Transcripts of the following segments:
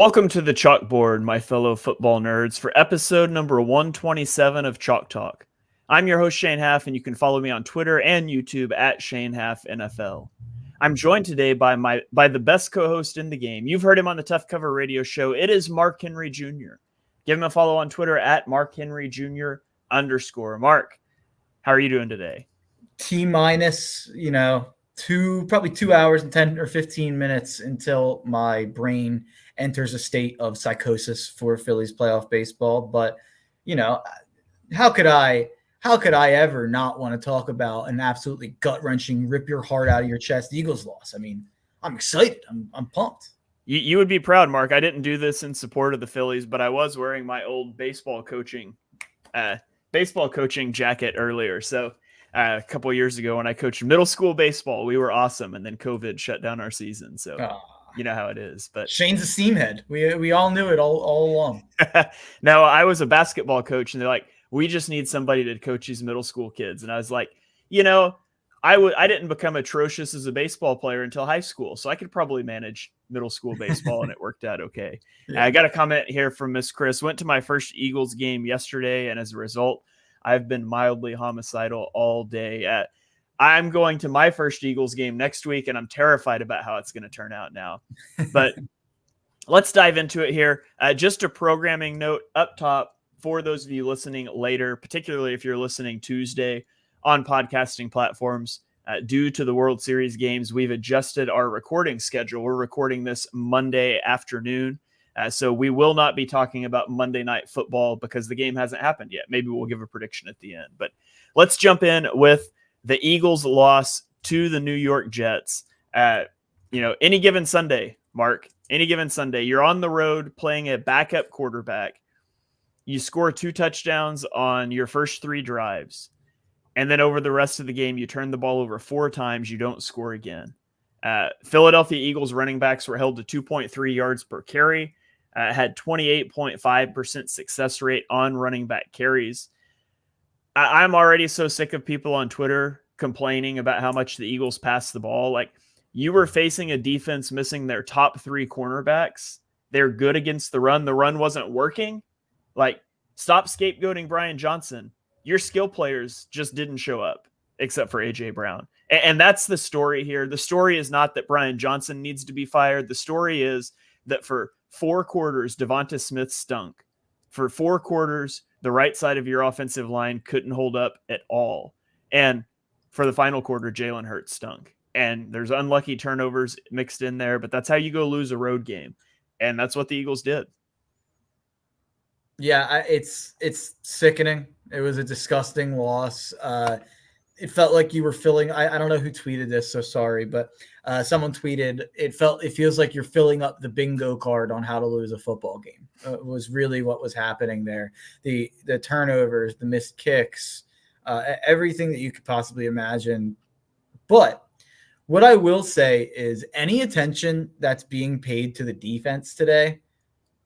Welcome to the chalkboard, my fellow football nerds, for episode number 127 of Chalk Talk. I'm your host, Shane Haff, and you can follow me on Twitter and YouTube at Shane Haff NFL. I'm joined today by the best co-host in the game. You've heard him on the Tough Cover radio show. It is Mark Henry Jr. Give him a follow on Twitter at Mark Henry Jr. _ Mark, how are you doing today? T-minus, probably 2 hours and 10 or 15 minutes until my brain enters a state of psychosis for Phillies playoff baseball. But, how could I ever not want to talk about an absolutely gut-wrenching, rip your heart out of your chest Eagles loss? I mean, I'm excited. I'm pumped. You would be proud, Mark. I didn't do this in support of the Phillies, but I was wearing my old baseball coaching jacket earlier. So a couple of years ago when I coached middle school baseball, we were awesome. And then COVID shut down our season. So you know how it is. But Shane's a seamhead. We all knew it all along. No, I was a basketball coach and they're like, we just need somebody to coach these middle school kids. And I was like, I didn't become atrocious as a baseball player until high school. So I could probably manage middle school baseball and it worked out okay. Yeah. I got a comment here from Miss Chris. Went to my first Eagles game yesterday. And as a result, I've been mildly homicidal all day. I'm going to my first Eagles game next week, and I'm terrified about how it's going to turn out now. But let's dive into it here. Just a programming note up top for those of you listening later, particularly if you're listening Tuesday on podcasting platforms. Due to the World Series games, we've adjusted our recording schedule. We're recording this Monday afternoon. So we will not be talking about Monday Night Football because the game hasn't happened yet. Maybe we'll give a prediction at the end. But let's jump in with the Eagles' loss to the New York Jets. Any given Sunday, Mark, any given Sunday, you're on the road playing a backup quarterback. You score 2 touchdowns on your first 3 drives. And then over the rest of the game, you turn the ball over 4 times. You don't score again. Philadelphia Eagles running backs were held to 2.3 yards per carry. Had 28.5% success rate on running back carries. I'm already so sick of people on Twitter complaining about how much the Eagles pass the ball. Like, you were facing a defense missing their top 3 cornerbacks. They're good against the run. The run wasn't working. Like, stop scapegoating Brian Johnson. Your skill players just didn't show up except for A.J. Brown. And that's the story here. The story is not that Brian Johnson needs to be fired. The story is that for 4 quarters, Devonta Smith stunk. For 4 quarters, the right side of your offensive line couldn't hold up at all. And for the final quarter, Jalen Hurts stunk. And there's unlucky turnovers mixed in there, but that's how you go lose a road game. And that's what the Eagles did. Yeah, it's sickening. It was a disgusting loss. It felt like you were filling. I don't know who tweeted this, so sorry, but someone tweeted it feels like you're filling up the bingo card on how to lose a football game. Was really what was happening there. The turnovers, the missed kicks, everything that you could possibly imagine. But what I will say is any attention that's being paid to the defense today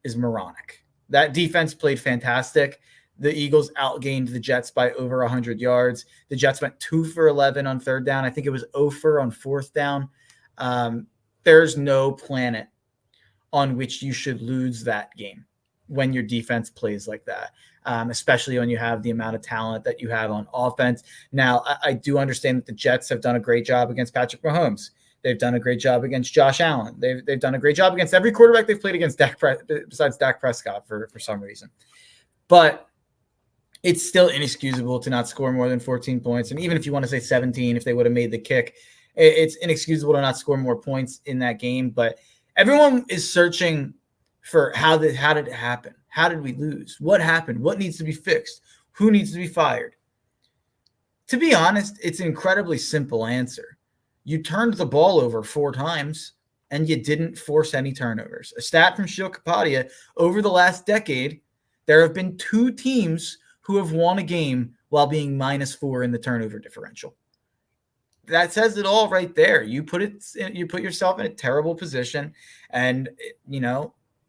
is moronic. That defense played fantastic. The Eagles outgained the Jets by over 100 yards. The Jets went 2 for 11 on 3rd down. I think it was 0 for on 4th down. There's no planet on which you should lose that game when your defense plays like that, especially when you have the amount of talent that you have on offense. Now, I do understand that the Jets have done a great job against Patrick Mahomes. They've done a great job against Josh Allen. They've done a great job against every quarterback they've played against besides Dak Prescott for some reason. But it's still inexcusable to not score more than 14 points. And even if you want to say 17, if they would have made the kick, it's inexcusable to not score more points in that game. But everyone is searching for how did it happen? How did we lose? What happened? What needs to be fixed? Who needs to be fired? To be honest, it's an incredibly simple answer. You turned the ball over 4 times and you didn't force any turnovers. A stat from Shil Kapadia, over the last decade, there have been 2 teams who have won a game while being -4 in the turnover differential. That says it all right there. You put yourself in a terrible position, and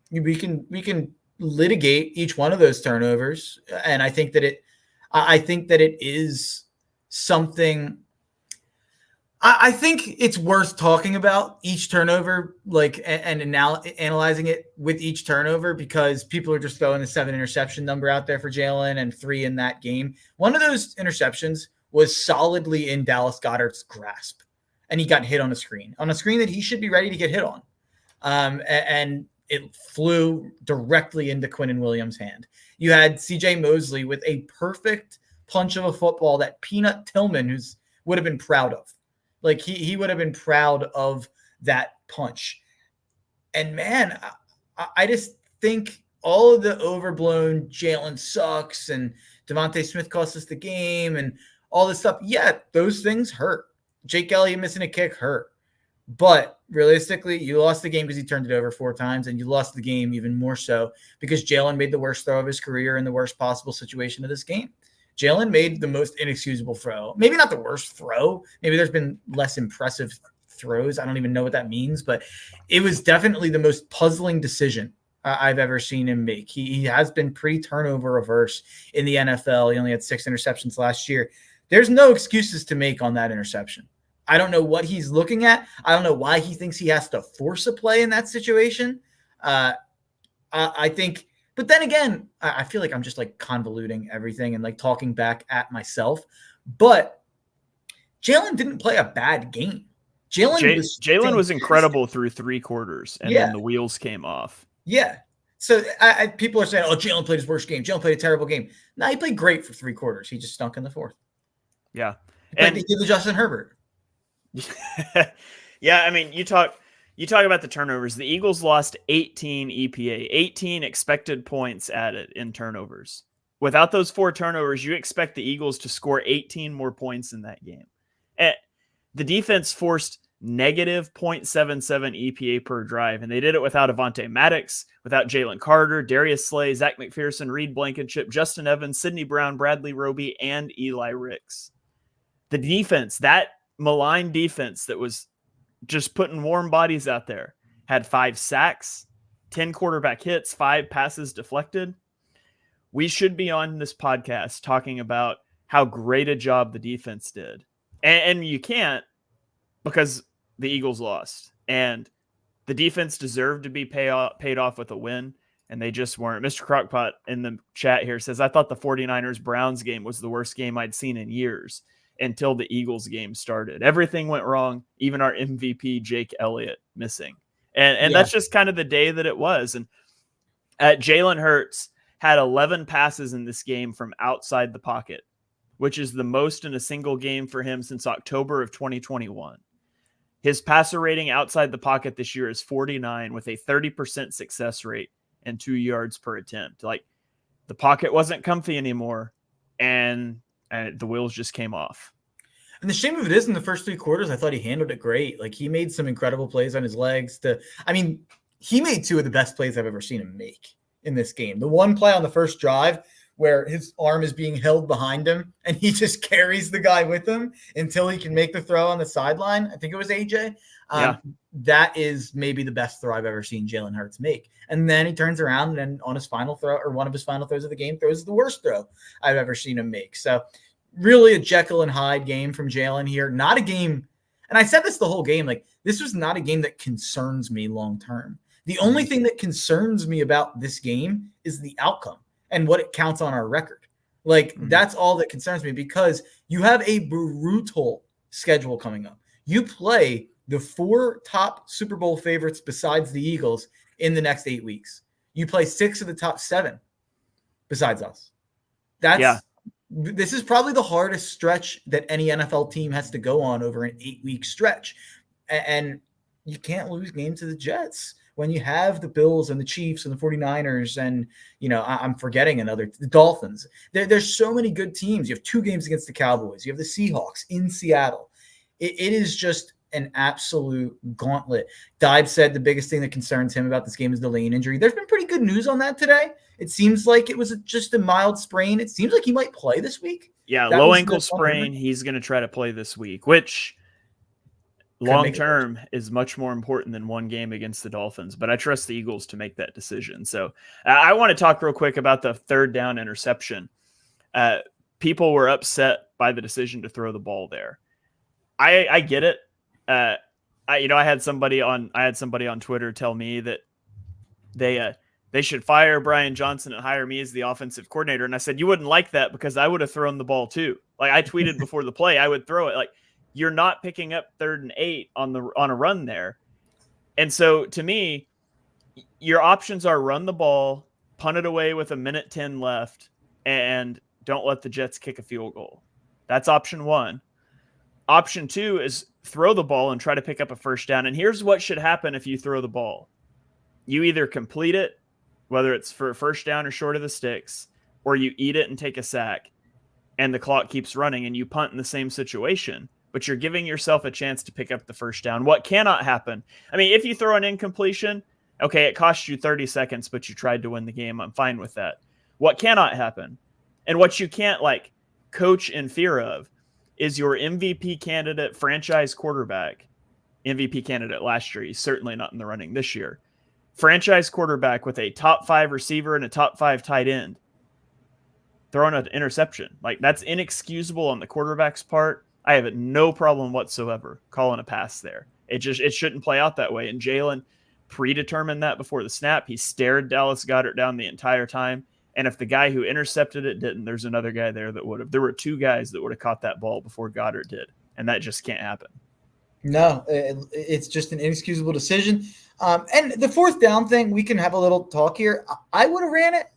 we can litigate each one of those turnovers. And I think that it is something. I think it's worth talking about each turnover, like, and analyzing it with each turnover, because people are just throwing the 7 interception number out there for Jalen and 3 in that game. One of those interceptions was solidly in Dallas Goedert's grasp, and he got hit on a screen that he should be ready to get hit on. And it flew directly into Quinnen Williams' hand. You had CJ Mosley with a perfect punch of a football that Peanut Tillman would have been proud of. Like he would have been proud of that punch. And man, I just think all of the overblown Jalen sucks and Devontae Smith cost us the game and all this stuff. Yeah, those things hurt. Jake Elliott missing a kick hurt. But realistically, you lost the game because he turned it over 4 times, and you lost the game even more so because Jalen made the worst throw of his career in the worst possible situation of this game. Jalen made the most inexcusable throw. Maybe not the worst throw. Maybe there's been less impressive throws. I don't even know what that means, but it was definitely the most puzzling decision I've ever seen him make. He has been pretty turnover averse in the NFL. He only had 6 interceptions last year. There's no excuses to make on that interception. I don't know what he's looking at. I don't know why he thinks he has to force a play in that situation. I think, but then again, I feel like I'm just like convoluting everything and like talking back at myself. But Jalen didn't play a bad game. Jalen was incredible through 3 quarters, and then the wheels came off. Yeah. So people are saying, "Oh, Jalen played his worst game. Jalen played a terrible game." No, he played great for 3 quarters. He just stunk in the 4th. Yeah, and he did the Justin Herbert. Yeah, I mean, you talk about the turnovers. The Eagles lost 18 EPA, 18 expected points added in turnovers. Without those 4 turnovers, you expect the Eagles to score 18 more points in that game. And the defense forced negative 0.77 EPA per drive, and they did it without Avonte Maddox, without Jalen Carter, Darius Slay, Zach McPherson, Reed Blankenship, Justin Evans, Sidney Brown, Bradley Roby, and Eli Ricks. The defense, that malign defense that was just putting warm bodies out there, had 5 sacks, 10 quarterback hits, 5 passes deflected. We should be on this podcast talking about how great a job the defense did. And you can't, because the Eagles lost. And the defense deserved to be paid off with a win, and they just weren't. Mr. Crockpot in the chat here says, I thought the 49ers-Browns game was the worst game I'd seen in years until the Eagles game started. Everything went wrong, even our MVP, Jake Elliott, missing. And that's just kind of the day that it was. And Jalen Hurts had 11 passes in this game from outside the pocket, which is the most in a single game for him since October of 2021. His passer rating outside the pocket this year is 49 with a 30% success rate and 2 yards per attempt. Like, the pocket wasn't comfy anymore, and the wheels just came off. And the shame of it is, in the first 3 quarters, I thought he handled it great. Like, he made some incredible plays on his legs. He made 2 of the best plays I've ever seen him make in this game. The one play on the first drive where his arm is being held behind him and he just carries the guy with him until he can make the throw on the sideline. I think it was AJ. That is maybe the best throw I've ever seen Jalen Hurts make. And then he turns around and on his final throw, or one of his final throws of the game, throws the worst throw I've ever seen him make. So really a Jekyll and Hyde game from Jalen here. Not a game. And I said this the whole game, like, this was not a game that concerns me long-term. The only thing that concerns me about this game is the outcome and what it counts on our record. Like, that's all that concerns me, because you have a brutal schedule coming up. You play the 4 top Super Bowl favorites besides the Eagles in the next 8 weeks. You play 6 of the top 7 besides us. This is probably the hardest stretch that any NFL team has to go on over an 8-week stretch. And you can't lose games to the Jets when you have the Bills and the Chiefs and the 49ers and, I'm forgetting the Dolphins. There's so many good teams. You have 2 games against the Cowboys. You have the Seahawks in Seattle. It is just an absolute gauntlet. Dibe said the biggest thing that concerns him about this game is the Lane injury. There's been pretty good news on that today. It seems like it was just a mild sprain. It seems like he might play this week. Yeah, low ankle sprain. He's going to try to play this week, which long-term is much more important than one game against the Dolphins, but I trust the Eagles to make that decision. So I want to talk real quick about the 3rd down interception. People were upset by the decision to throw the ball there. I get it. I had somebody on Twitter tell me that they should fire Brian Johnson and hire me as the offensive coordinator. And I said, you wouldn't like that because I would have thrown the ball too. Like I tweeted before the play, I would throw it. Like you're not picking up 3rd and 8 on a run there. And so to me, your options are run the ball, punt it away with 1:10 left, and don't let the Jets kick a field goal. That's option 1. Option 2 is throw the ball and try to pick up a first down. And here's what should happen if you throw the ball. You either complete it, whether it's for a first down or short of the sticks, or you eat it and take a sack, and the clock keeps running and you punt in the same situation, but you're giving yourself a chance to pick up the first down. What cannot happen? I mean, if you throw an incompletion, okay, it cost you 30 seconds, but you tried to win the game. I'm fine with that. What cannot happen, and what you can't coach in fear of, is your MVP candidate, franchise quarterback, MVP candidate last year. He's certainly not in the running this year. Franchise quarterback with a top 5 receiver and a top 5 tight end throwing an interception. That's inexcusable on the quarterback's part. I have no problem whatsoever calling a pass there. It shouldn't play out that way. And Jalen predetermined that before the snap. He stared Dallas Goedert down the entire time. And if the guy who intercepted it didn't, there's another guy there that would have. There were 2 guys that would have caught that ball before Goddard did. And that just can't happen. No, it's just an inexcusable decision. And the 4th down thing, we can have a little talk here. I would have ran it.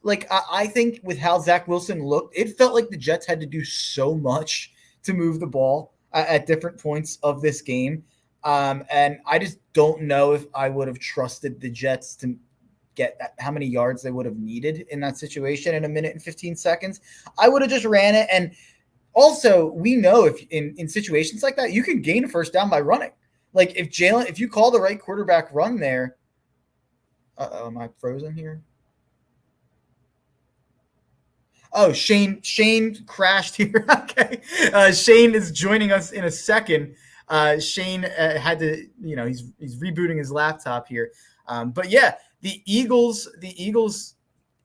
I think with how Zach Wilson looked, it felt like the Jets had to do so much to move the ball at different points of this game. And I just don't know if I would have trusted the Jets to get how many yards they would have needed in that situation in 1:15. I would have just ran it. And also, we know if in situations like that, you can gain a first down by running. If you call the right quarterback run there, am I frozen here? Oh, Shane crashed here. Okay. Shane is joining us in a second. Shane had to, he's rebooting his laptop here. But yeah, the Eagles,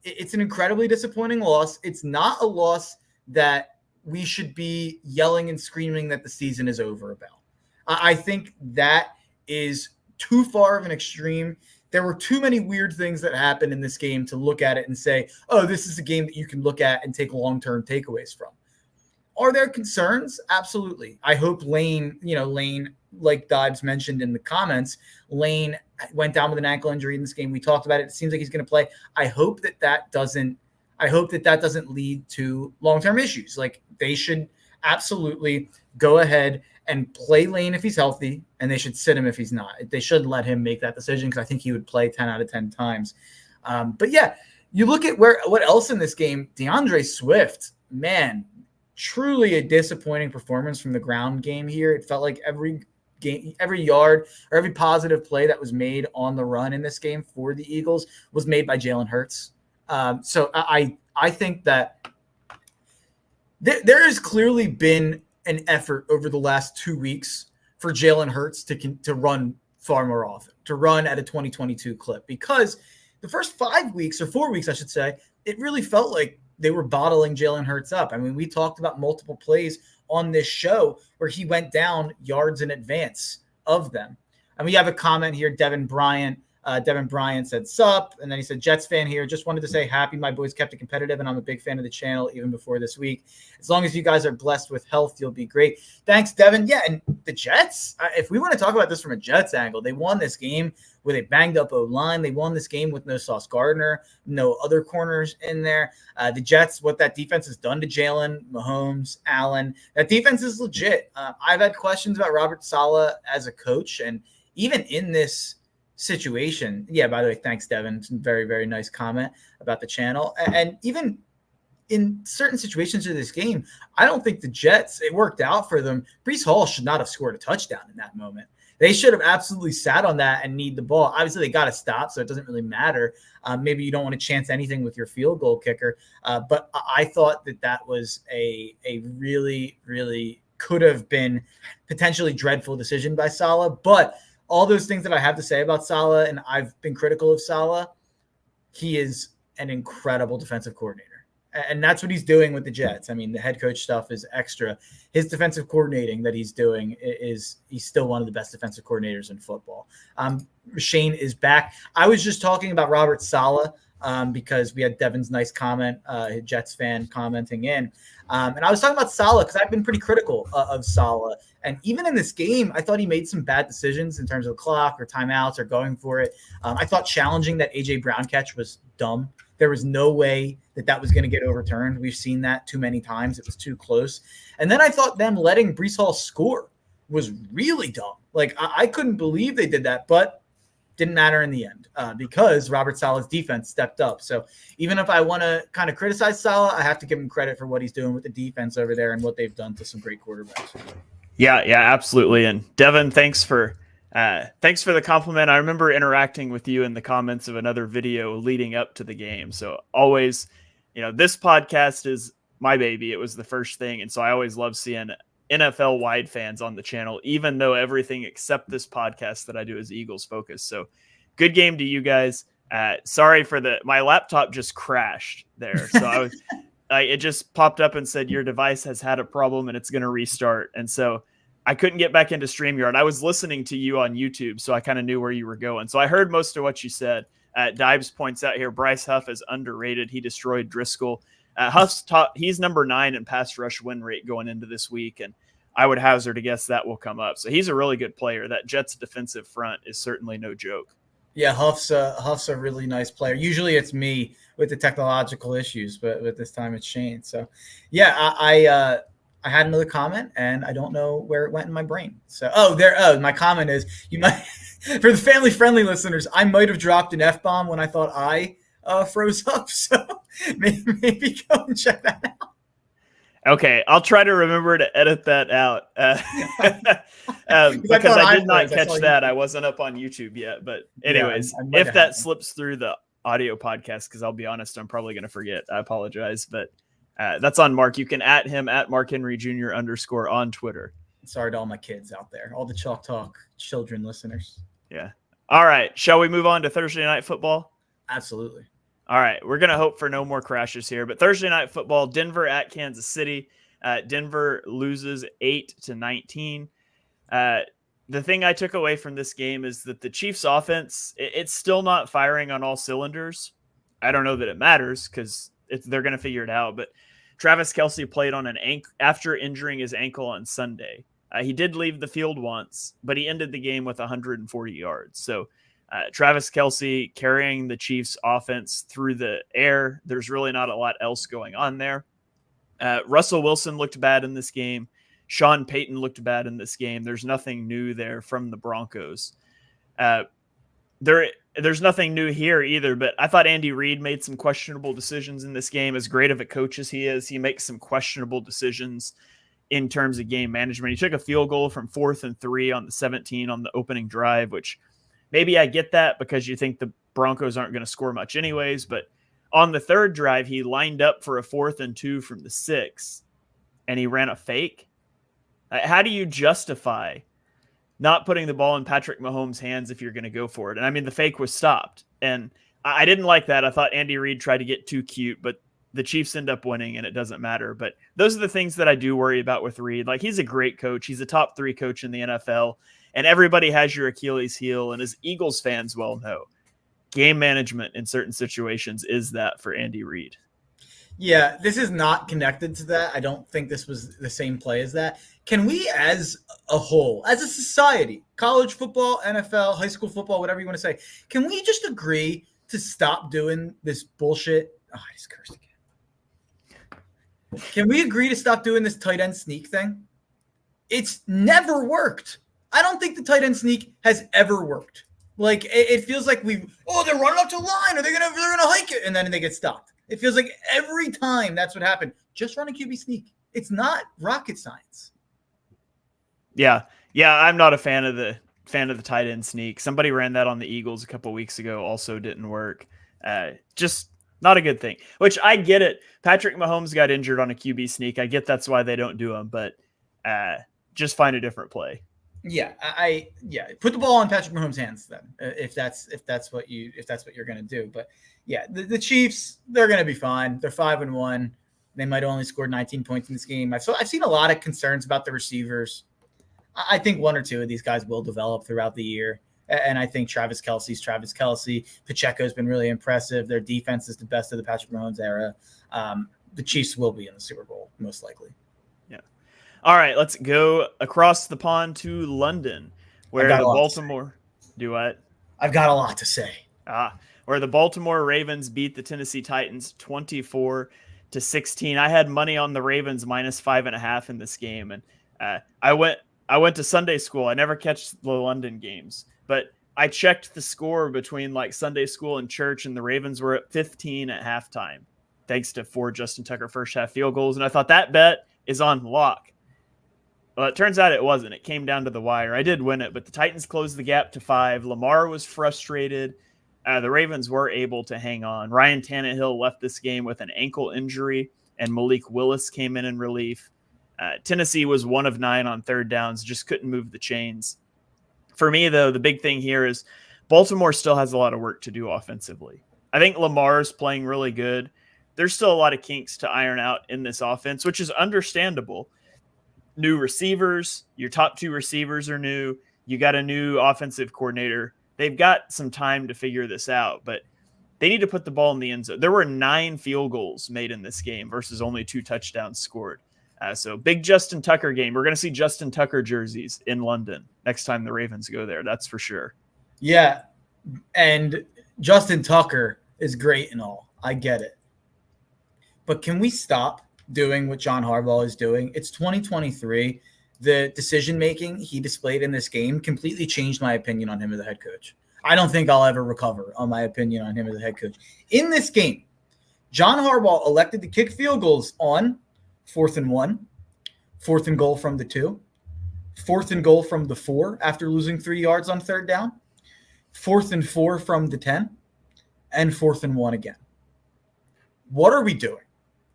it's an incredibly disappointing loss. It's not a loss that we should be yelling and screaming that the season is over about. I think that is too far of an extreme. There were too many weird things that happened in this game to look at it and say, oh, this is a game that you can look at and take long-term takeaways from. Are there concerns? Absolutely. I hope Lane, like Dodds mentioned in the comments, Lane went down with an ankle injury in this game. We talked about it. It seems like he's going to play. I hope that doesn't lead to long-term issues. They should absolutely go ahead and play Lane if he's healthy, and they should sit him if he's not. They shouldn't let him make that decision because I think he would play 10 out of 10 times. But yeah, you look at what else in this game. DeAndre Swift, man, truly a disappointing performance from the ground game here. It felt like every yard or every positive play that was made on the run in this game for the Eagles was made by Jalen Hurts. So I think that there has clearly been an effort over the last 2 weeks for Jalen Hurts to run far more often, to run at a 2022 clip, because the first 5 weeks or 4 weeks, I should say, it really felt like they were bottling Jalen Hurts up. I mean, we talked about multiple plays on this show where he went down yards in advance of them. And we have a comment here, Devin Bryant. Devin Bryant said, sup. And then he said, Jets fan here. Just wanted to say happy my boys kept it competitive, and I'm a big fan of the channel even before this week. As long as you guys are blessed with health, you'll be great. Thanks, Devin. Yeah, and the Jets, if we want to talk about this from a Jets angle, they won this game with a banged-up O-line. They won this game with no Sauce Gardner, no other corners in there. The Jets, what that defense has done to Jalen, Mahomes, Allen, that defense is legit. I've had questions about Robert Saleh as a coach, and even in this situation. Yeah, by the way, thanks, Devin. It's a very, very nice comment about the channel. And even in certain situations of this game, I don't think the Jets, it worked out for them. Breece Hall should not have scored a touchdown in that moment. They should have absolutely sat on that and need the ball. Obviously, they got to stop, so it doesn't really matter. Maybe you don't want to chance anything with your field goal kicker. But I thought that was a really, really could have been potentially dreadful decision by Saleh. But all those things that I have to say about Saleh, and I've been critical of Saleh, he is an incredible defensive coordinator. And that's what he's doing with the Jets. I mean, the head coach stuff is extra. His defensive coordinating that he's doing he's still one of the best defensive coordinators in football. Shane is back. I was just talking about Robert Saleh because we had Devin's nice comment, a Jets fan commenting in. And I was talking about Saleh because I've been pretty critical of Saleh. And even in this game, I thought he made some bad decisions in terms of the clock or timeouts or going for it. I thought challenging that A.J. Brown catch was dumb. There was no way that was going to get overturned. We've seen that too many times. It was too close. And then I thought them letting Breece Hall score was really dumb. Like, I couldn't believe they did that, but didn't matter in the end because Robert Saleh's defense stepped up. So even if I want to kind of criticize Saleh, I have to give him credit for what he's doing with the defense over there and what they've done to some great quarterbacks. Yeah, absolutely. And Devin, thanks for the compliment. I remember interacting with you in the comments of another video leading up to the game. So always, this podcast is my baby. It was the first thing. And so I always love seeing NFL wide fans on the channel, even though everything except this podcast that I do is Eagles focused. So good game to you guys. Sorry for my laptop just crashed there. So I was, it just popped up and said, your device has had a problem and it's going to restart. And so I couldn't get back into StreamYard. I was listening to you on YouTube, so I kind of knew where you were going. So I heard most of what you said. Dibes points out here, Bryce Huff is underrated. He destroyed Driscoll. Huff's he's number 9 in pass rush win rate going into this week, and I would hazard to guess that will come up. So he's a really good player. That Jets defensive front is certainly no joke. Yeah, Huff's a really nice player. Usually it's me with the technological issues, but this time it's Shane. So, yeah, I had another comment, and I don't know where it went in my brain. So, my comment is you might, for the family-friendly listeners, I might have dropped an F-bomb when I thought I froze up. So maybe go and check that out. Okay, I'll try to remember to edit that out because I did not catch that. I wasn't up on YouTube yet. But anyways, if that slips through the audio podcast, because I'll be honest, I'm probably going to forget. I apologize, but that's on Mark. You can at him at Mark Henry Jr. _ on Twitter. Sorry to all my kids out there, all the Chalk Talk children listeners. Yeah. All right. Shall we move on to Thursday Night Football? Absolutely. All right. We're going to hope for no more crashes here, but Thursday Night Football, Denver at Kansas City. Denver loses 8-19. The thing I took away from this game is that the Chiefs offense, it's still not firing on all cylinders. I don't know that it matters because they're going to figure it out, but Travis Kelce played on an ankle after injuring his ankle on Sunday. He did leave the field once, but he ended the game with 140 yards. So Travis Kelce carrying the Chiefs offense through the air. There's really not a lot else going on there. Russell Wilson looked bad in this game. Sean Payton looked bad in this game. There's nothing new there from the Broncos. There's nothing new here either, but I thought Andy Reid made some questionable decisions in this game. As great of a coach as he is, he makes some questionable decisions in terms of game management. He took a field goal from 4th and 3 on the 17 on the opening drive, which maybe I get that because you think the Broncos aren't going to score much anyways, but on the 3rd drive, he lined up for a 4th and 2 from the 6, and he ran a fake. How do you justify not putting the ball in Patrick Mahomes' hands if you're going to go for it? And I mean, the fake was stopped, and I didn't like that. I thought Andy Reid tried to get too cute, but the Chiefs end up winning, and it doesn't matter. But those are the things that I do worry about with Reid. Like, he's a great coach. He's a top 3 coach in the NFL, and everybody has your Achilles heel, and as Eagles fans well know, game management in certain situations is that for Andy Reid. Yeah, this is not connected to that. I don't think this was the same play as that. Can we, as a whole, as a society, college football, NFL, high school football, whatever you want to say, can we just agree to stop doing this bullshit? Oh, I just cursed again. Can we agree to stop doing this tight end sneak thing? It's never worked. I don't think the tight end sneak has ever worked. Like, it feels like they're running up to the line, or they're gonna hike it, and then they get stopped. It feels like every time that's what happened. Just run a QB sneak. It's not rocket science. Yeah, I'm not a fan of the tight end sneak. Somebody ran that on the Eagles a couple weeks ago. Also didn't work. Just not a good thing. Which I get it. Patrick Mahomes got injured on a QB sneak. I get that's why they don't do them, but just find a different play. Yeah, put the ball in Patrick Mahomes' hands then, if that's what you're gonna do. But yeah, the Chiefs, they're gonna be fine. They're 5-1. They might only score 19 points in this game. I've seen a lot of concerns about the receivers. I think one or two of these guys will develop throughout the year. And I think Travis Kelce's Travis Kelce. Pacheco's been really impressive. Their defense is the best of the Patrick Mahomes era. The Chiefs will be in the Super Bowl, most likely. Yeah. All right, let's go across the pond to London, where the Baltimore do what? I've got a lot to say. Where the Baltimore Ravens beat the Tennessee Titans 24-16. I had money on the Ravens -5.5 in this game, and I went to Sunday school. I never catch the London games, but I checked the score between like Sunday school and church, and the Ravens were at 15 at halftime, thanks to 4 Justin Tucker first half field goals. And I thought that bet is on lock. Well, it turns out it wasn't. It came down to the wire. I did win it, but the Titans closed the gap to 5. Lamar was frustrated. The Ravens were able to hang on. Ryan Tannehill left this game with an ankle injury, and Malik Willis came in relief. Tennessee was 1 of 9 on third downs, just couldn't move the chains. For me, though, the big thing here is Baltimore still has a lot of work to do offensively. I think Lamar's playing really good. There's still a lot of kinks to iron out in this offense, which is understandable. New receivers, your top 2 receivers are new. You got a new offensive coordinator. They've got some time to figure this out, but they need to put the ball in the end zone. There were 9 field goals made in this game versus only 2 touchdowns scored. So big Justin Tucker game. We're going to see Justin Tucker jerseys in London next time the Ravens go there. That's for sure. Yeah. And Justin Tucker is great and all. I get it. But can we stop doing what John Harbaugh is doing? It's 2023. The decision-making he displayed in this game completely changed my opinion on him as a head coach. I don't think I'll ever recover on my opinion on him as a head coach. In this game, John Harbaugh elected to kick field goals on 4th and 1, 4th and goal from the 2, 4th and goal from the 4 after losing 3 yards on third down, 4th and 4 from the 10, and 4th and 1 again. What are we doing?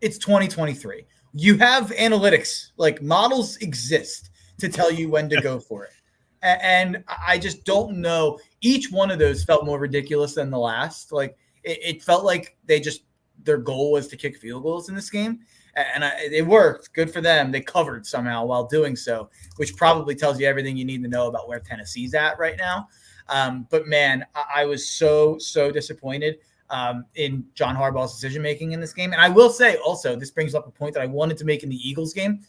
It's 2023. You have analytics, like models exist to tell you when to go for it. And I just don't know. Each one of those felt more ridiculous than the last. Like it felt like their goal was to kick field goals in this game. And it worked. Good for them. They covered somehow while doing so, which probably tells you everything you need to know about where Tennessee's at right now. But man, I was so disappointed in John Harbaugh's decision-making in this game. And I will say also, this brings up a point that I wanted to make in the Eagles game.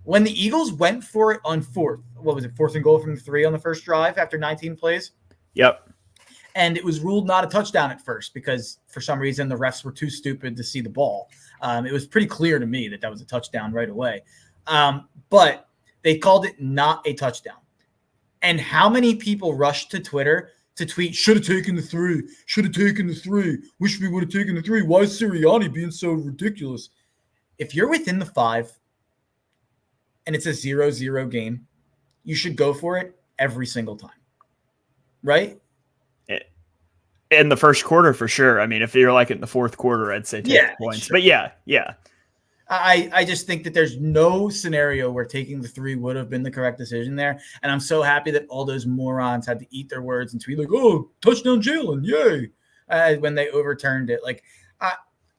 When the Eagles went for it on 4th, 4th and goal from the 3 on the first drive after 19 plays? Yep. And it was ruled not a touchdown at first because for some reason the refs were too stupid to see the ball. It was pretty clear to me that was a touchdown right away. But they called it not a touchdown. And how many people rushed to Twitter to tweet, should have taken the 3, should have taken the 3, wish we would have taken the 3. Why is Sirianni being so ridiculous? If you're within the 5 and it's a 0-0 game, you should go for it every single time. Right? In the first quarter, for sure. I mean, if you're like in the 4th quarter, I'd say take points. Sure. But yeah. I just think that there's no scenario where taking the 3 would have been the correct decision there. And I'm so happy that all those morons had to eat their words and tweet like, oh, touchdown Jalen, yay, when they overturned it. Like,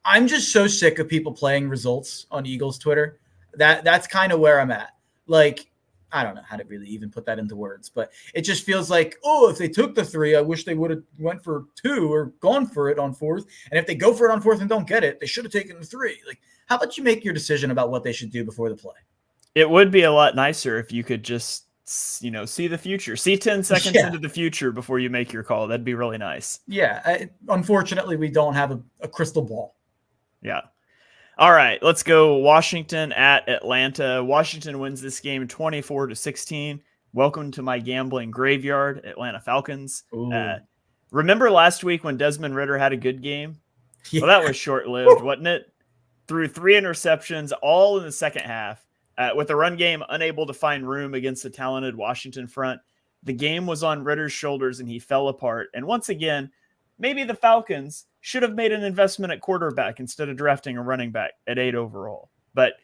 I'm just so sick of people playing results on Eagles Twitter. That's kind of where I'm at. Like, I don't know how to really even put that into words, but it just feels like, oh, if they took the 3, I wish they would have went for 2 or gone for it on 4th. And if they go for it on 4th and don't get it, they should have taken the 3. Like, how about you make your decision about what they should do before the play? It would be a lot nicer if you could just, see the future. See 10 seconds into the future before you make your call. That'd be really nice. Yeah. Unfortunately, we don't have a crystal ball. Yeah. All right, let's go Washington at Atlanta. Washington wins this game 24-16. Welcome to my gambling graveyard, Atlanta Falcons. Remember last week when Desmond Ridder had a good game? Yeah. Well, that was short-lived, wasn't it? Threw 3 interceptions, all in the second half. With the run game unable to find room against the talented Washington front, the game was on Ridder's shoulders and he fell apart. And once again, maybe the Falcons should have made an investment at quarterback instead of drafting a running back at 8 overall. But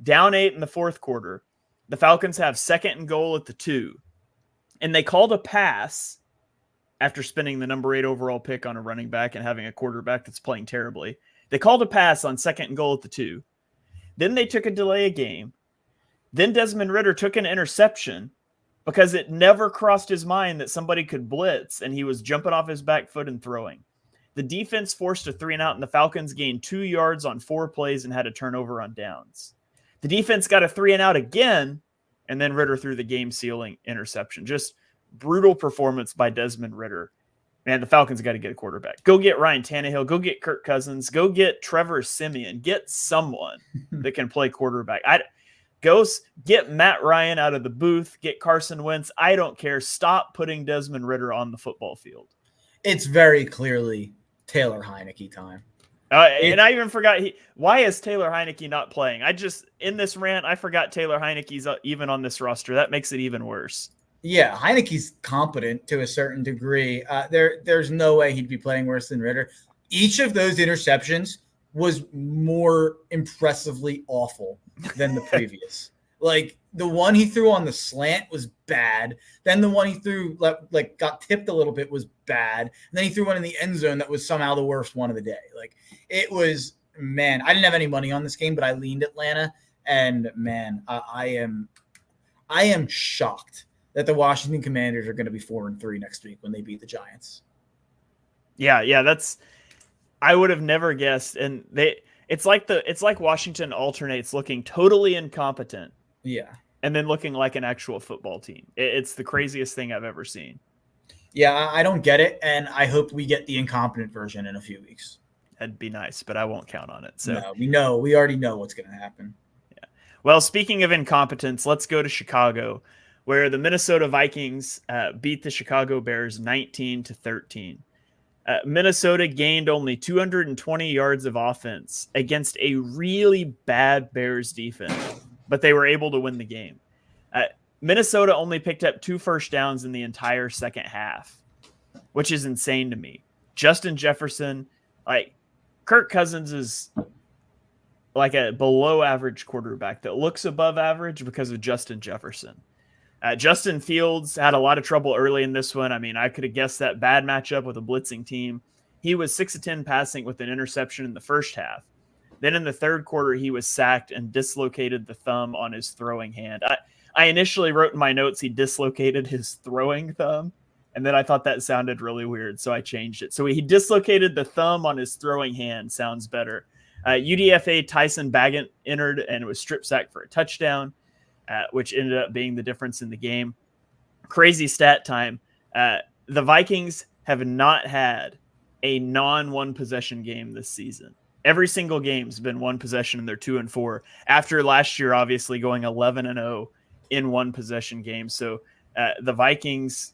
down 8 in the 4th quarter, the Falcons have 2nd and goal at the 2. and they called a pass after spending the number 8 overall pick on a running back and having a quarterback that's playing terribly. They called a pass on 2nd and goal at the 2. Then they took a delay of game. Then Desmond Ridder took an interception because it never crossed his mind that somebody could blitz, and he was jumping off his back foot and throwing. The defense forced a 3-and-out, and the Falcons gained 2 yards on 4 plays and had a turnover on downs. The defense got a 3-and-out again, and then Ridder threw the game-sealing interception. Just brutal performance by Desmond Ridder. Man, the Falcons got to get a quarterback. Go get Ryan Tannehill. Go get Kirk Cousins. Go get Trevor Siemian. Get someone that can play quarterback. Go get Matt Ryan out of the booth. Get Carson Wentz. I don't care. Stop putting Desmond Ridder on the football field. It's very clearly Taylor Heineke time. And I even forgot. Why is Taylor Heineke not playing? In this rant, I forgot Taylor Heineke's even on this roster. That makes it even worse. Yeah, Heineke's competent to a certain degree. There's no way he'd be playing worse than Ridder. Each of those interceptions was more impressively awful than the previous. Like the one he threw on the slant was bad. Then the one he threw like got tipped a little bit was bad. And then he threw one in the end zone that was somehow the worst one of the day. Like it was, man, I didn't have any money on this game, but I leaned Atlanta, and man, I am shocked that the Washington Commanders are going to be 4-3 next week when they beat the Giants. Yeah, I would have never guessed. And it's like Washington alternates looking totally incompetent. Yeah. And then looking like an actual football team. It's the craziest thing I've ever seen. Yeah, I don't get it. And I hope we get the incompetent version in a few weeks. That'd be nice, but I won't count on it. So no, we already know what's going to happen. Yeah. Well, speaking of incompetence, let's go to Chicago, where the Minnesota Vikings beat the Chicago Bears 19-13. Minnesota gained only 220 yards of offense against a really bad Bears defense, but they were able to win the game. Minnesota only picked up 2 first downs in the entire second half, which is insane to me. Justin Jefferson, Kirk Cousins is like a below average quarterback that looks above average because of Justin Jefferson. Justin Fields had a lot of trouble early in this one. I mean, I could have guessed that bad matchup with a blitzing team. He was 6 of 10 passing with an interception in the first half. Then in the third quarter, he was sacked and dislocated the thumb on his throwing hand. I initially wrote in my notes he dislocated his throwing thumb, and then I thought that sounded really weird, so I changed it. So he dislocated the thumb on his throwing hand. Sounds better. UDFA Tyson Baggett entered and was strip sacked for a touchdown, which ended up being the difference in the game. Crazy stat time. The Vikings have not had a non-one possession game this season. Every single game's been one possession, and they're 2-4 after last year, obviously going 11-0 in one possession games. So the Vikings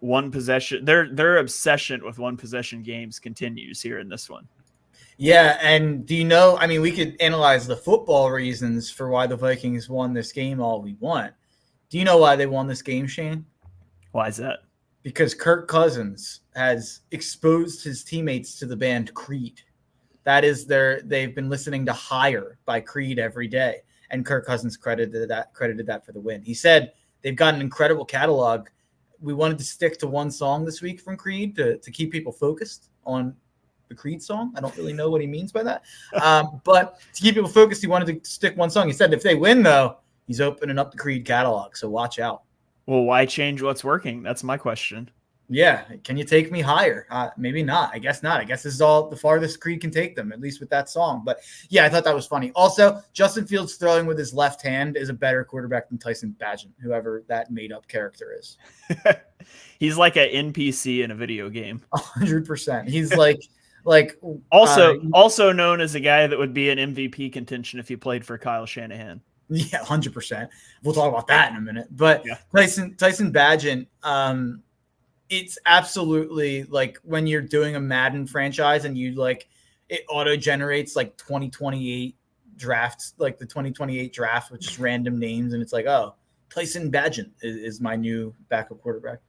one possession, their obsession with one possession games continues here in this one. Yeah, and do you know, I mean, we could analyze the football reasons for why the Vikings won this game all we want. Do you know why they won this game, Shane? Why is that? Because Kirk Cousins has exposed his teammates to the band Creed. That is they've been listening to Higher by Creed every day, and Kirk Cousins credited that for the win. He said they've got an incredible catalog. We wanted to stick to one song this week from Creed to keep people focused on the Creed song. I don't really know what he means by that. But to keep people focused, he wanted to stick one song. He said if they win, though, he's opening up the Creed catalog. So watch out. Well, why change what's working? That's my question. Yeah. Can you take me higher? Maybe not. I guess not. I guess this is all the farthest Creed can take them, at least with that song. But yeah, I thought that was funny. Also, Justin Fields throwing with his left hand is a better quarterback than Tyson Bagent, whoever that made up character is. He's like an NPC in a video game. 100%. He's also known as a guy that would be an MVP contention if he played for Kyle Shanahan. Yeah, 100%. We'll talk about that in a minute. But yeah. Tyson Bagent, it's absolutely like when you're doing a Madden franchise and you it auto generates 2028 drafts, like the 2028 draft with just random names, and it's like, oh, Tyson Bagent is my new backup quarterback.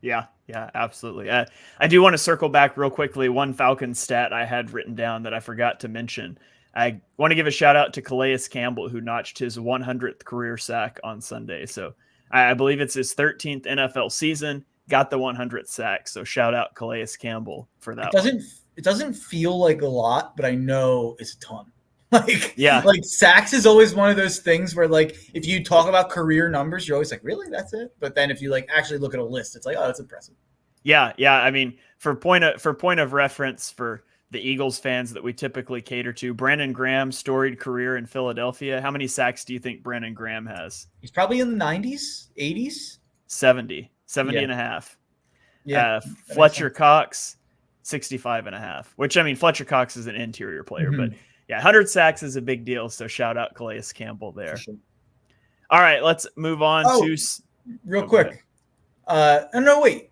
Yeah, absolutely. I do want to circle back real quickly. One Falcons stat I had written down that I forgot to mention. I want to give a shout out to Calais Campbell, who notched his 100th career sack on Sunday. So I believe it's his 13th NFL season. Got the 100th sack. So shout out Calais Campbell for that. It doesn't feel like a lot, but I know it's a ton. Like sacks is always one of those things where, like, if you talk about career numbers, you're always like, really, that's it? But then if you like actually look at a list, it's like, oh, that's impressive. Yeah. I mean, for point of reference for the Eagles fans that we typically cater to, Brandon Graham's storied career in Philadelphia. How many sacks do you think Brandon Graham has? He's probably in the 90s, 80s. 70 and a half. Yeah. Fletcher Cox, 65 and a half, which, I mean, Fletcher Cox is an interior player, but yeah, 100 sacks is a big deal. So shout out Calais Campbell there. Sure. All right, let's move on to real quick. No, wait.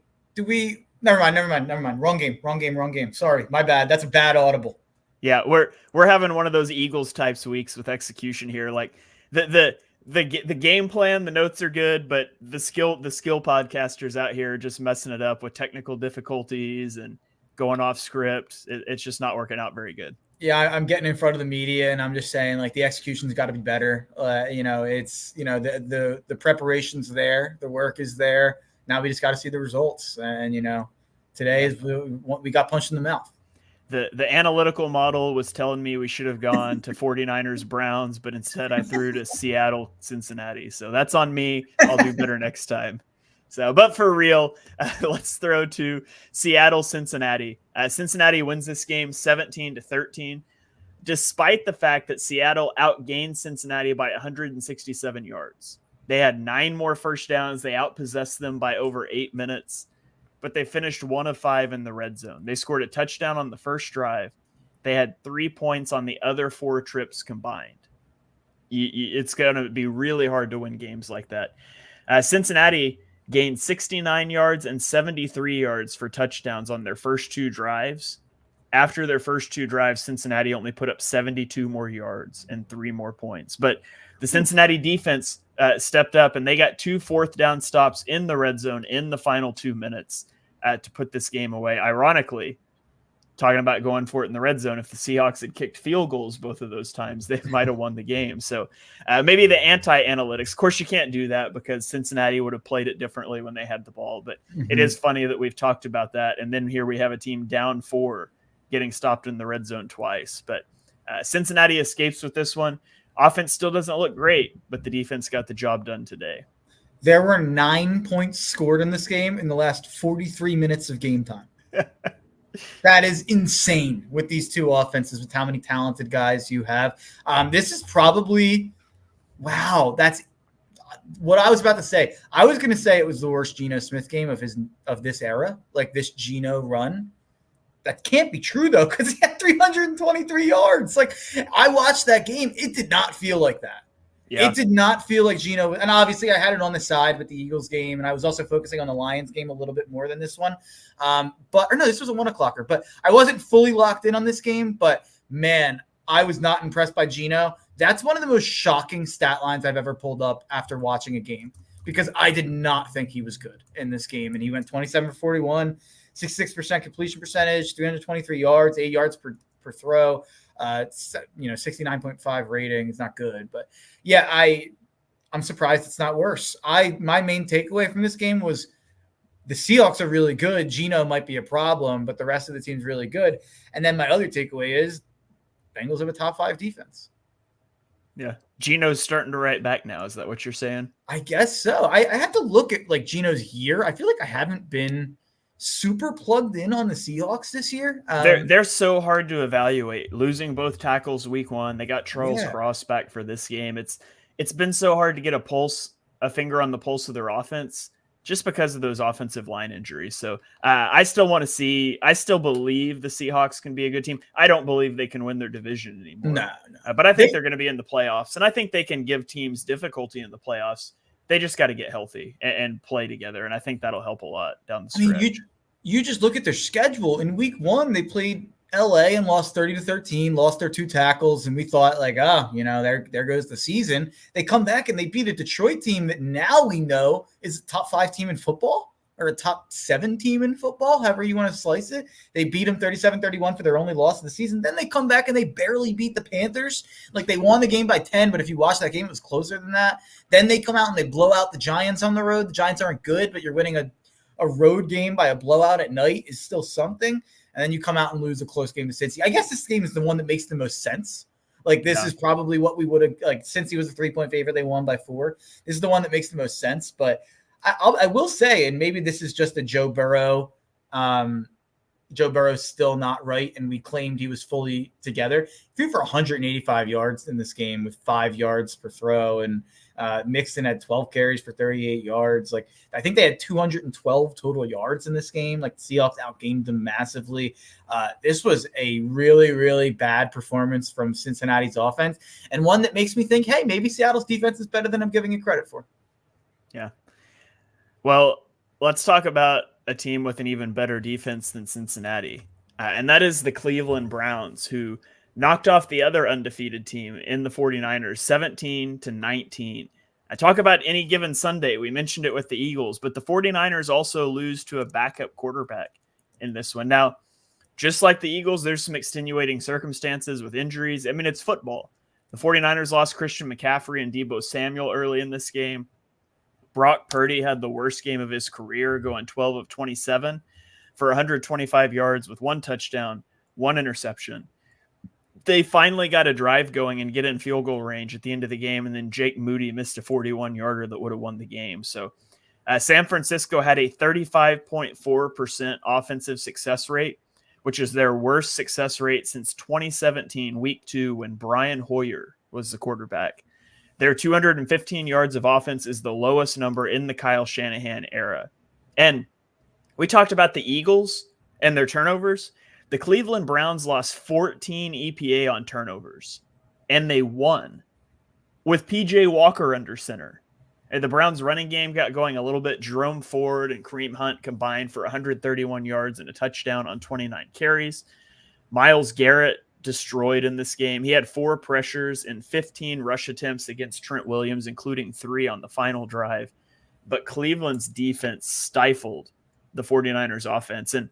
Never mind. Wrong game. Sorry, my bad. That's a bad audible. Yeah, we're having one of those Eagles types weeks with execution here. Like the game plan, the notes are good, but the skill podcasters out here are just messing it up with technical difficulties and going off script. It's just not working out very good. Yeah, I'm getting in front of the media and I'm just saying, like, the execution's got to be better. It's the preparation's there, the work is there. Now we just got to see the results. And today is we got punched in the mouth. The analytical model was telling me we should have gone to 49ers Browns, but instead I threw to Seattle Cincinnati. So that's on me. I'll do better next time. So, but for real, let's throw to Seattle Cincinnati. Cincinnati wins this game 17-13, despite the fact that Seattle outgained Cincinnati by 167 yards. They had 9 more first downs. They outpossessed them by over 8 minutes, but they finished 1 of 5 in the red zone. They scored a touchdown on the first drive. They had 3 points on the other 4 trips combined. It's going to be really hard to win games like that. Cincinnati gained 69 yards and 73 yards for touchdowns on their first 2 drives. After their first 2 drives, Cincinnati only put up 72 more yards and 3 more points. But the Cincinnati defense stepped up, and they got 2 fourth down stops in the red zone in the final 2 minutes to put this game away. Ironically, talking about going for it in the red zone, if the Seahawks had kicked field goals both of those times, they might have won the game. So maybe the anti-analytics. Of course, you can't do that because Cincinnati would have played it differently when they had the ball. But it is funny that we've talked about that. And then here we have a team down 4 getting stopped in the red zone twice. But Cincinnati escapes with this one. Offense still doesn't look great, but the defense got the job done today. There were 9 points scored in this game in the last 43 minutes of game time. That is insane with these 2 offenses, with how many talented guys you have. This is probably, wow, that's what I was about to say. I was going to say it was the worst Geno Smith game of this era, like this Geno run. That can't be true, though, because he had 323 yards. Like, I watched that game. It did not feel like that. Yeah. It did not feel like Geno. And obviously, I had it on the side with the Eagles game, and I was also focusing on the Lions game a little bit more than this one. This was a 1 o'clocker. But I wasn't fully locked in on this game. But, man, I was not impressed by Geno. That's one of the most shocking stat lines I've ever pulled up after watching a game, because I did not think he was good in this game. And he went 27 for 41, 66% completion percentage, 323 yards, 8 yards per throw. 69.5 rating is not good, but yeah, I'm surprised it's not worse. My main takeaway from this game was the Seahawks are really good. Geno might be a problem, but the rest of the team's really good. And then my other takeaway is Bengals have a top 5 defense. Yeah. Geno's starting to write back now. Is that what you're saying? I guess so. I have to look at like Geno's year. I feel like I haven't been super plugged in on the Seahawks this year. They're so hard to evaluate. Losing both tackles week 1, they got Charles Cross back for this game. It's been so hard to get a finger on the pulse of their offense, just because of those offensive line injuries. So I still believe the Seahawks can be a good team. I don't believe they can win their division anymore. No. But I think they're going to be in the playoffs, and I think they can give teams difficulty in the playoffs. They just got to get healthy and play together, and I think that'll help a lot down the stretch. I mean, you just look at their schedule. In week 1, they played LA and lost 30-13, lost their 2 tackles, and we thought like, there goes the season. They come back and they beat a Detroit team that now we know is a top 5 team in football, or a top 7 team in football, however you want to slice it. They beat them 37-31 for their only loss of the season. Then they come back and they barely beat the Panthers. Like, they won the game by 10, but if you watch that game, it was closer than that. Then they come out and they blow out the Giants on the road. The Giants aren't good, but you're winning a road game by a blowout at night is still something. And then you come out and lose a close game to Cincy. I guess this game is the one that makes the most sense. Like, this is probably what we would have, like, since he was a 3-point favorite, they won by 4. This is the one that makes the most sense. But I will say, and maybe this is just a Joe Burrow. Joe Burrow's still not right, and we claimed he was fully together. He threw for 185 yards in this game with 5 yards per throw, and Mixon had 12 carries for 38 yards. Like, I think they had 212 total yards in this game. Like, the Seahawks outgained them massively. This was a really, really bad performance from Cincinnati's offense, and one that makes me think, hey, maybe Seattle's defense is better than I'm giving it credit for. Yeah. Well, let's talk about a team with an even better defense than Cincinnati, and that is the Cleveland Browns, who knocked off the other undefeated team in the 49ers 17-19. I talk about any given Sunday. We mentioned it with the Eagles, but the 49ers also lose to a backup quarterback in this one. Now, just like the Eagles, there's some extenuating circumstances with injuries. I mean, it's football. The 49ers lost Christian McCaffrey and Deebo Samuel early in this game. Brock Purdy had the worst game of his career, going 12 of 27 for 125 yards with 1 touchdown, 1 interception. They finally got a drive going and get in field goal range at the end of the game, and then Jake Moody missed a 41-yarder that would have won the game. So San Francisco had a 35.4% offensive success rate, which is their worst success rate since 2017, week 2, when Brian Hoyer was the quarterback. Their 215 yards of offense is the lowest number in the Kyle Shanahan era. And we talked about the Eagles and their turnovers. The Cleveland Browns lost 14 EPA on turnovers, and they won with P.J. Walker under center. And the Browns running game got going a little bit. Jerome Ford and Kareem Hunt combined for 131 yards and a touchdown on 29 carries. Myles Garrett destroyed in this game. He had 4 pressures and 15 rush attempts against Trent Williams, including 3 on the final drive. But Cleveland's defense stifled the 49ers offense. And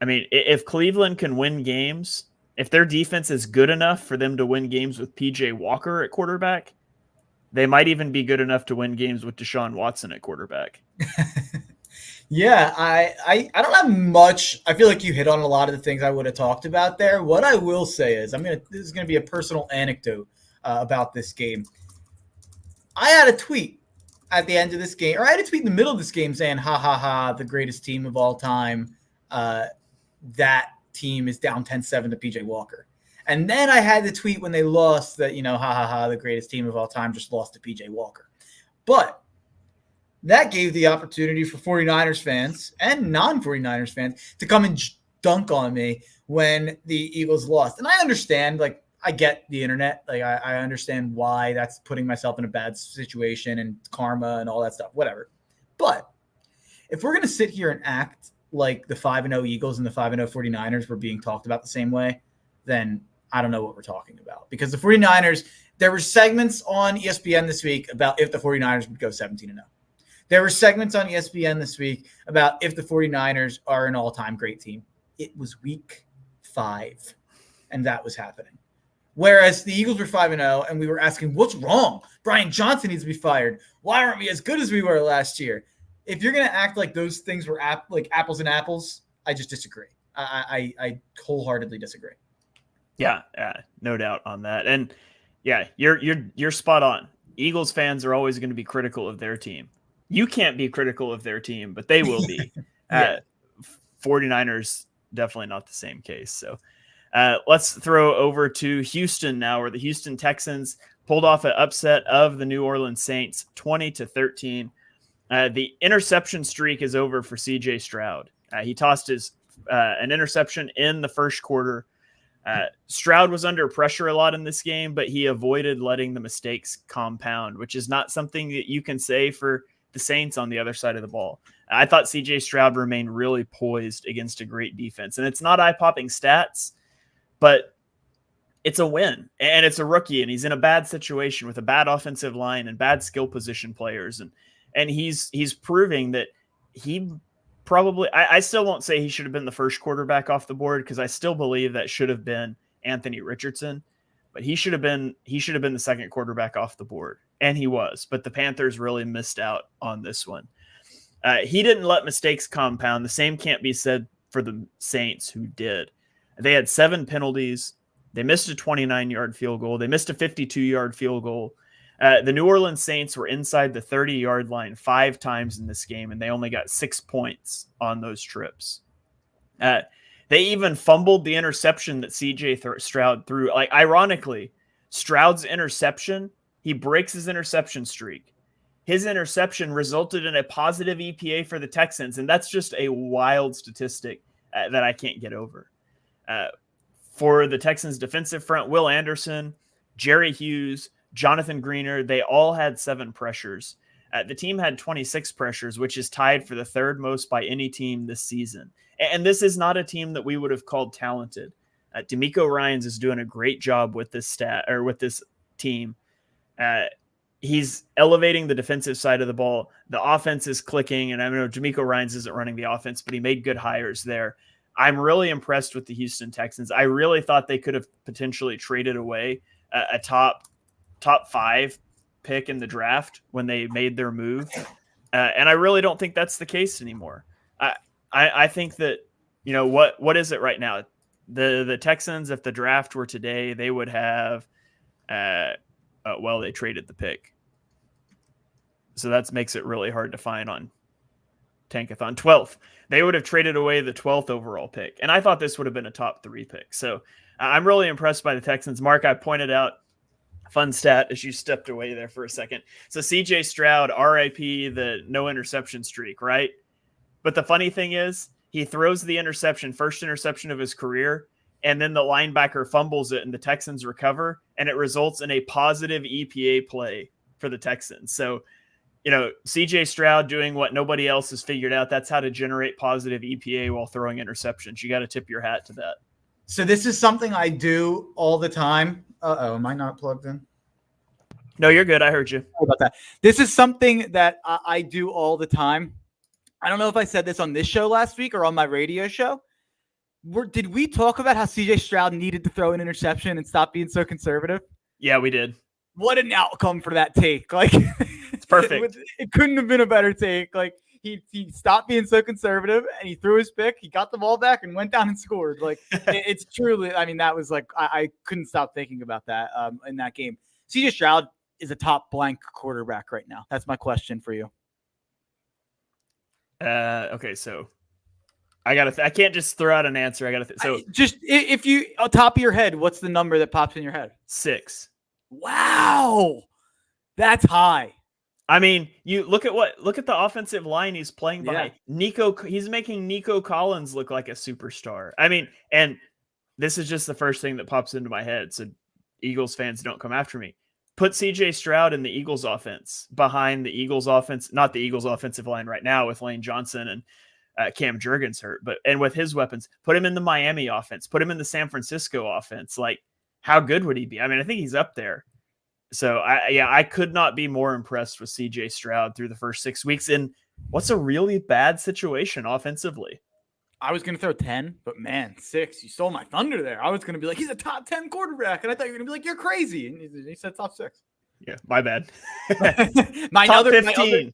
I mean, if Cleveland can win games, if their defense is good enough for them to win games with PJ Walker at quarterback, they might even be good enough to win games with Deshaun Watson at quarterback. Yeah, I don't have much. I feel like you hit on a lot of the things I would have talked about there. What I will say is, this is going to be a personal anecdote about this game. I had a tweet at the end of this game, or I had a tweet in the middle of this game saying, ha, ha, ha, the greatest team of all time. That team is down 10-7 to PJ Walker. And then I had the tweet when they lost that, ha, ha, ha, the greatest team of all time just lost to PJ Walker. But that gave the opportunity for 49ers fans and non-49ers fans to come and dunk on me when the Eagles lost. And I understand, like, I get the internet. Like, I understand why that's putting myself in a bad situation and karma and all that stuff, whatever. But if we're going to sit here and act like the 5-0 Eagles and the 5-0 49ers were being talked about the same way, then I don't know what we're talking about. Because the 49ers, there were segments on ESPN this week about if the 49ers would go 17-0. There were segments on ESPN this week about if the 49ers are an all-time great team. It was week 5, and that was happening. Whereas the Eagles were 5-0, and we were asking, what's wrong? Brian Johnson needs to be fired. Why aren't we as good as we were last year? If you're going to act like those things were like apples and apples, I just disagree. I wholeheartedly disagree. Yeah, no doubt on that. And yeah, you're spot on. Eagles fans are always going to be critical of their team. You can't be critical of their team, but they will be. Yeah. 49ers, definitely not the same case. So let's throw over to Houston now, where the Houston Texans pulled off an upset of the New Orleans Saints 20-13. The interception streak is over for CJ Stroud. He tossed an interception in the first quarter. Stroud was under pressure a lot in this game, but he avoided letting the mistakes compound, which is not something that you can say for the Saints on the other side of the ball. I thought CJ Stroud remained really poised against a great defense. And it's not eye-popping stats, but it's a win. And it's a rookie, and he's in a bad situation with a bad offensive line and bad skill position players. And he's proving that he probably, I still won't say he should have been the first quarterback off the board, because I still believe that should have been Anthony Richardson, but he should have been the second quarterback off the board, and he was. But the Panthers really missed out on this one. He didn't let mistakes compound. The same can't be said for the Saints, who did. They had 7 penalties. They missed a 29-yard field goal. They missed a 52-yard field goal. The New Orleans Saints were inside the 30-yard line 5 times in this game, and they only got 6 points on those trips. They even fumbled the interception that C.J. Stroud threw. Like, ironically, Stroud's interception, he breaks his interception streak. His interception resulted in a positive EPA for the Texans, and that's just a wild statistic that I can't get over. For the Texans' defensive front, Will Anderson, Jerry Hughes, Jonathan Greener, they all had 7 pressures. The team had 26 pressures, which is tied for the 3rd most by any team this season. And this is not a team that we would have called talented. D'Amico Ryans is doing a great job with this with this team. He's elevating the defensive side of the ball. The offense is clicking, and I know D'Amico Ryans isn't running the offense, but he made good hires there. I'm really impressed with the Houston Texans. I really thought they could have potentially traded away a top 5 pick in the draft when they made their move. And I really don't think that's the case anymore. I think that, what is it right now? The Texans, if the draft were today, they would have, they traded the pick. So that makes it really hard to find on Tankathon. 12th. They would have traded away the 12th overall pick. And I thought this would have been a top 3 pick. So I'm really impressed by the Texans. Mark, I pointed out, fun stat as you stepped away there for a second. So CJ Stroud, RIP, the no interception streak, right? But the funny thing is, he throws the interception, first interception of his career, and then the linebacker fumbles it and the Texans recover, and it results in a positive EPA play for the Texans. So, CJ Stroud doing what nobody else has figured out. That's how to generate positive EPA while throwing interceptions. You got to tip your hat to that. So this is something I do all the time. Am I not plugged in? No, you're good. I heard you. Sorry about that. This is something that I do all the time. I don't know if I said this on this show last week or on my radio show. Did we talk about how CJ Stroud needed to throw an interception and stop being so conservative? Yeah, we did. What an outcome for that take. Like, it's perfect. It couldn't have been a better take. Like, he stopped being so conservative and he threw his pick. He got the ball back and went down and scored. Like, it's truly, that was like, I couldn't stop thinking about that in that game. CJ Stroud is a top blank quarterback right now. That's my question for you. Okay, so I can't just throw out an answer. Just if you, on top of your head, what's the number that pops in your head? 6. Wow. That's high. I mean, you look at the offensive line he's playing behind. Yeah. He's making Nico Collins look like a superstar. I mean, and this is just the first thing that pops into my head. So Eagles fans, don't come after me. Put CJ Stroud in the Eagles offense behind the Eagles offense, not the Eagles offensive line right now with Lane Johnson and Cam Jurgens hurt, and with his weapons, put him in the Miami offense, put him in the San Francisco offense. Like, how good would he be? I mean, I think he's up there. So I could not be more impressed with CJ Stroud through the first 6 weeks in what's a really bad situation offensively. I was going to throw 10, but man, 6, you stole my thunder there. I was going to be like, he's a top 10 quarterback. And I thought you were going to be like, you're crazy. And he said top 6. Yeah, my bad. Top 15.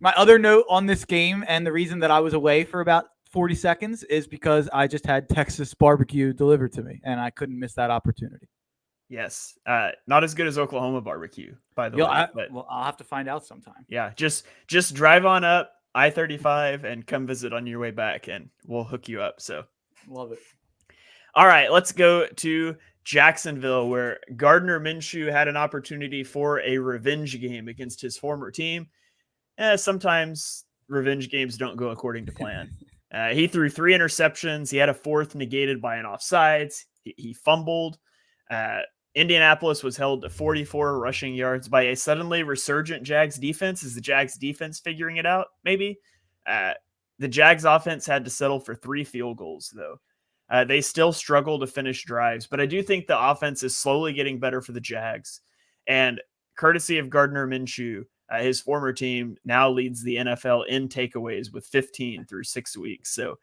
My other note on this game, and the reason that I was away for about 40 seconds is because I just had Texas barbecue delivered to me, and I couldn't miss that opportunity. Yes. Not as good as Oklahoma barbecue, by the way. Well, I'll have to find out sometime. Yeah, just drive on up I-35 and come visit on your way back, and we'll hook you up. So love it. All right, let's go to Jacksonville, where Gardner Minshew had an opportunity for a revenge game against his former team. Sometimes revenge games don't go according to plan. He threw 3 interceptions. He had a 4th negated by an offsides. He fumbled. Indianapolis was held to 44 rushing yards by a suddenly resurgent Jags defense. Is the Jags defense figuring it out? Maybe. The Jags offense had to settle for 3 field goals, though. They still struggle to finish drives, but I do think the offense is slowly getting better for the Jags. And courtesy of Gardner Minshew, His former team now leads the NFL in takeaways with 15 through 6 weeks. So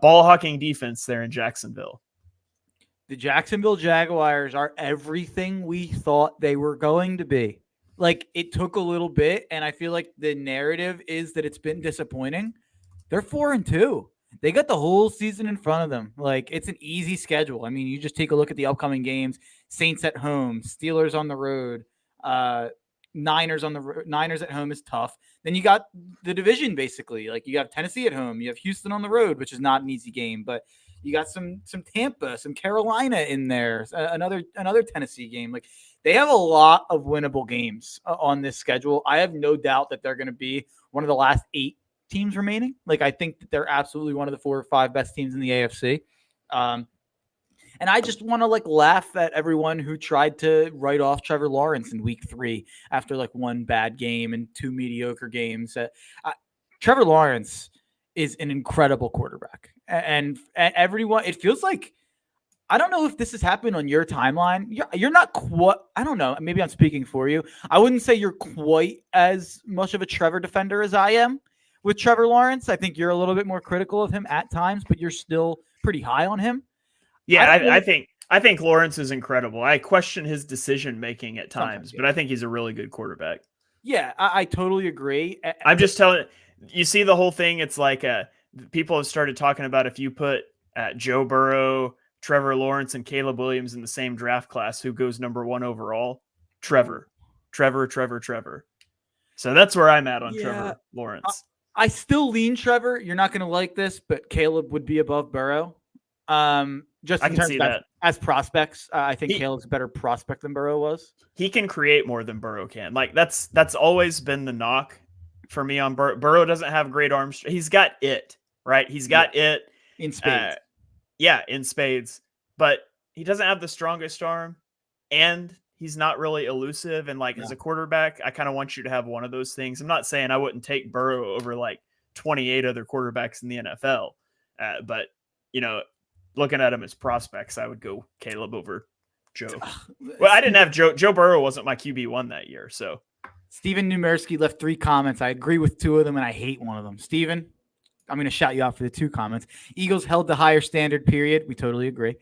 ball hawking defense there in Jacksonville. The Jacksonville Jaguars are everything we thought they were going to be. Like, it took a little bit, and I feel like the narrative is that it's been disappointing. They're 4-2. They got the whole season in front of them. Like, it's an easy schedule. I mean, you just take a look at the upcoming games. Saints at home, Steelers on the road, Niners on the road. Niners at home is tough. Then you got the division, basically. Like, you have Tennessee at home. You have Houston on the road, which is not an easy game, but you got some Tampa, some Carolina in there, another Tennessee game. Like, they have a lot of winnable games on this schedule. I have no doubt that they're going to be one of the last 8 teams remaining. Like, I think that they're absolutely one of the 4 or 5 best teams in the AFC. And I just want to laugh at everyone who tried to write off Trevor Lawrence in week 3 after 1 bad game and 2 mediocre games. Trevor Lawrence is an incredible quarterback. And everyone, it feels like, I don't know if this has happened on your timeline. You're not quite, I don't know, maybe I'm speaking for you. I wouldn't say you're quite as much of a Trevor defender as I am with Trevor Lawrence. I think you're a little bit more critical of him at times, but you're still pretty high on him. Yeah, I think Lawrence is incredible. I question his decision making at times, but I think he's a really good quarterback. Yeah, I totally agree. I'm just telling you, see the whole thing. It's like people have started talking about if you put Joe Burrow, Trevor Lawrence, and Caleb Williams in the same draft class, who goes number 1 overall? Trevor. So that's where I'm at on Trevor Lawrence. I still lean Trevor. You're not going to like this, but Caleb would be above Burrow. Just in terms of as prospects, I think Caleb's a better prospect than Burrow was. He can create more than Burrow can. Like, that's always been the knock for me on Burrow. Burrow doesn't have great arms. He's got it, right? He's got it in spades. In spades, but he doesn't have the strongest arm, and he's not really elusive. And as a quarterback, I kind of want you to have one of those things. I'm not saying I wouldn't take Burrow over 28 other quarterbacks in the NFL, but looking at him as prospects, I would go Caleb over Joe. Well, I didn't have Joe. Joe Burrow wasn't my QB1 that year. So Steven Numersky left 3 comments. I agree with 2 of them, and I hate one of them. Steven, I'm going to shout you out for the 2 comments. Eagles held the higher standard, period. We totally agree.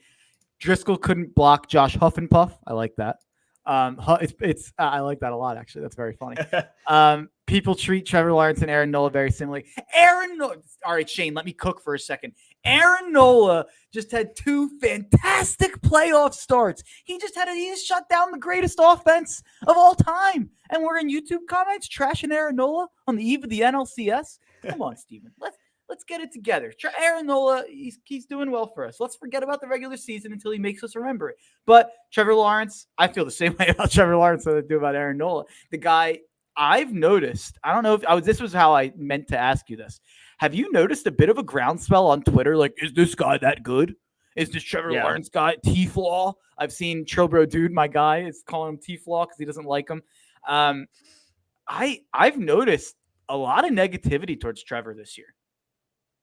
Driscoll couldn't block Josh Huffenpuff. I like that. I like that a lot, actually. That's very funny. People treat Trevor Lawrence and Aaron Nola very similarly. All right, Shane, let me cook for a second. Aaron Nola just had 2 fantastic playoff starts. He just shut down the greatest offense of all time. And we're in YouTube comments trashing Aaron Nola on the eve of the NLCS. Come on, Steven. Let's get it together. Aaron Nola, he's doing well for us. Let's forget about the regular season until he makes us remember it. But Trevor Lawrence, I feel the same way about Trevor Lawrence as I do about Aaron Nola. The guy, I've noticed, I don't know if this was how I meant to ask you this. Have you noticed a bit of a groundswell on Twitter? Like, is this guy that good? Is this Trevor Lawrence guy T-Flaw? I've seen Trillbro Dude, my guy, is calling him T-Flaw because he doesn't like him. I've noticed a lot of negativity towards Trevor this year.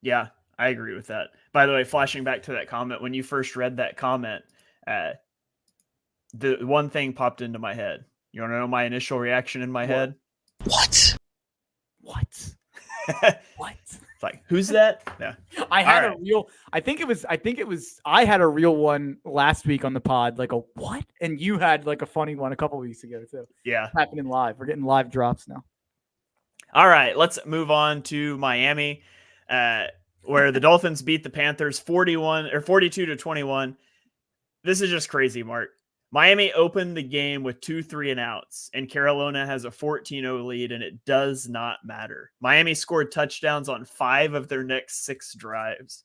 Yeah, I agree with that. By the way, flashing back to that comment, when you first read that comment, the one thing popped into my head. You want to know my initial reaction in my head? What? What? It's like, who's that? Yeah. I had a real one last week on the pod, like a what? And you had a funny one a couple weeks ago too. Yeah. It's happening live. We're getting live drops now. All right, let's move on to Miami, where the Dolphins beat the Panthers 42-21. This is just crazy, Mark. Miami opened the game with 2 3-and-outs, and Carolina has a 14-0 lead, and it does not matter. Miami scored touchdowns on 5 of their next 6 drives.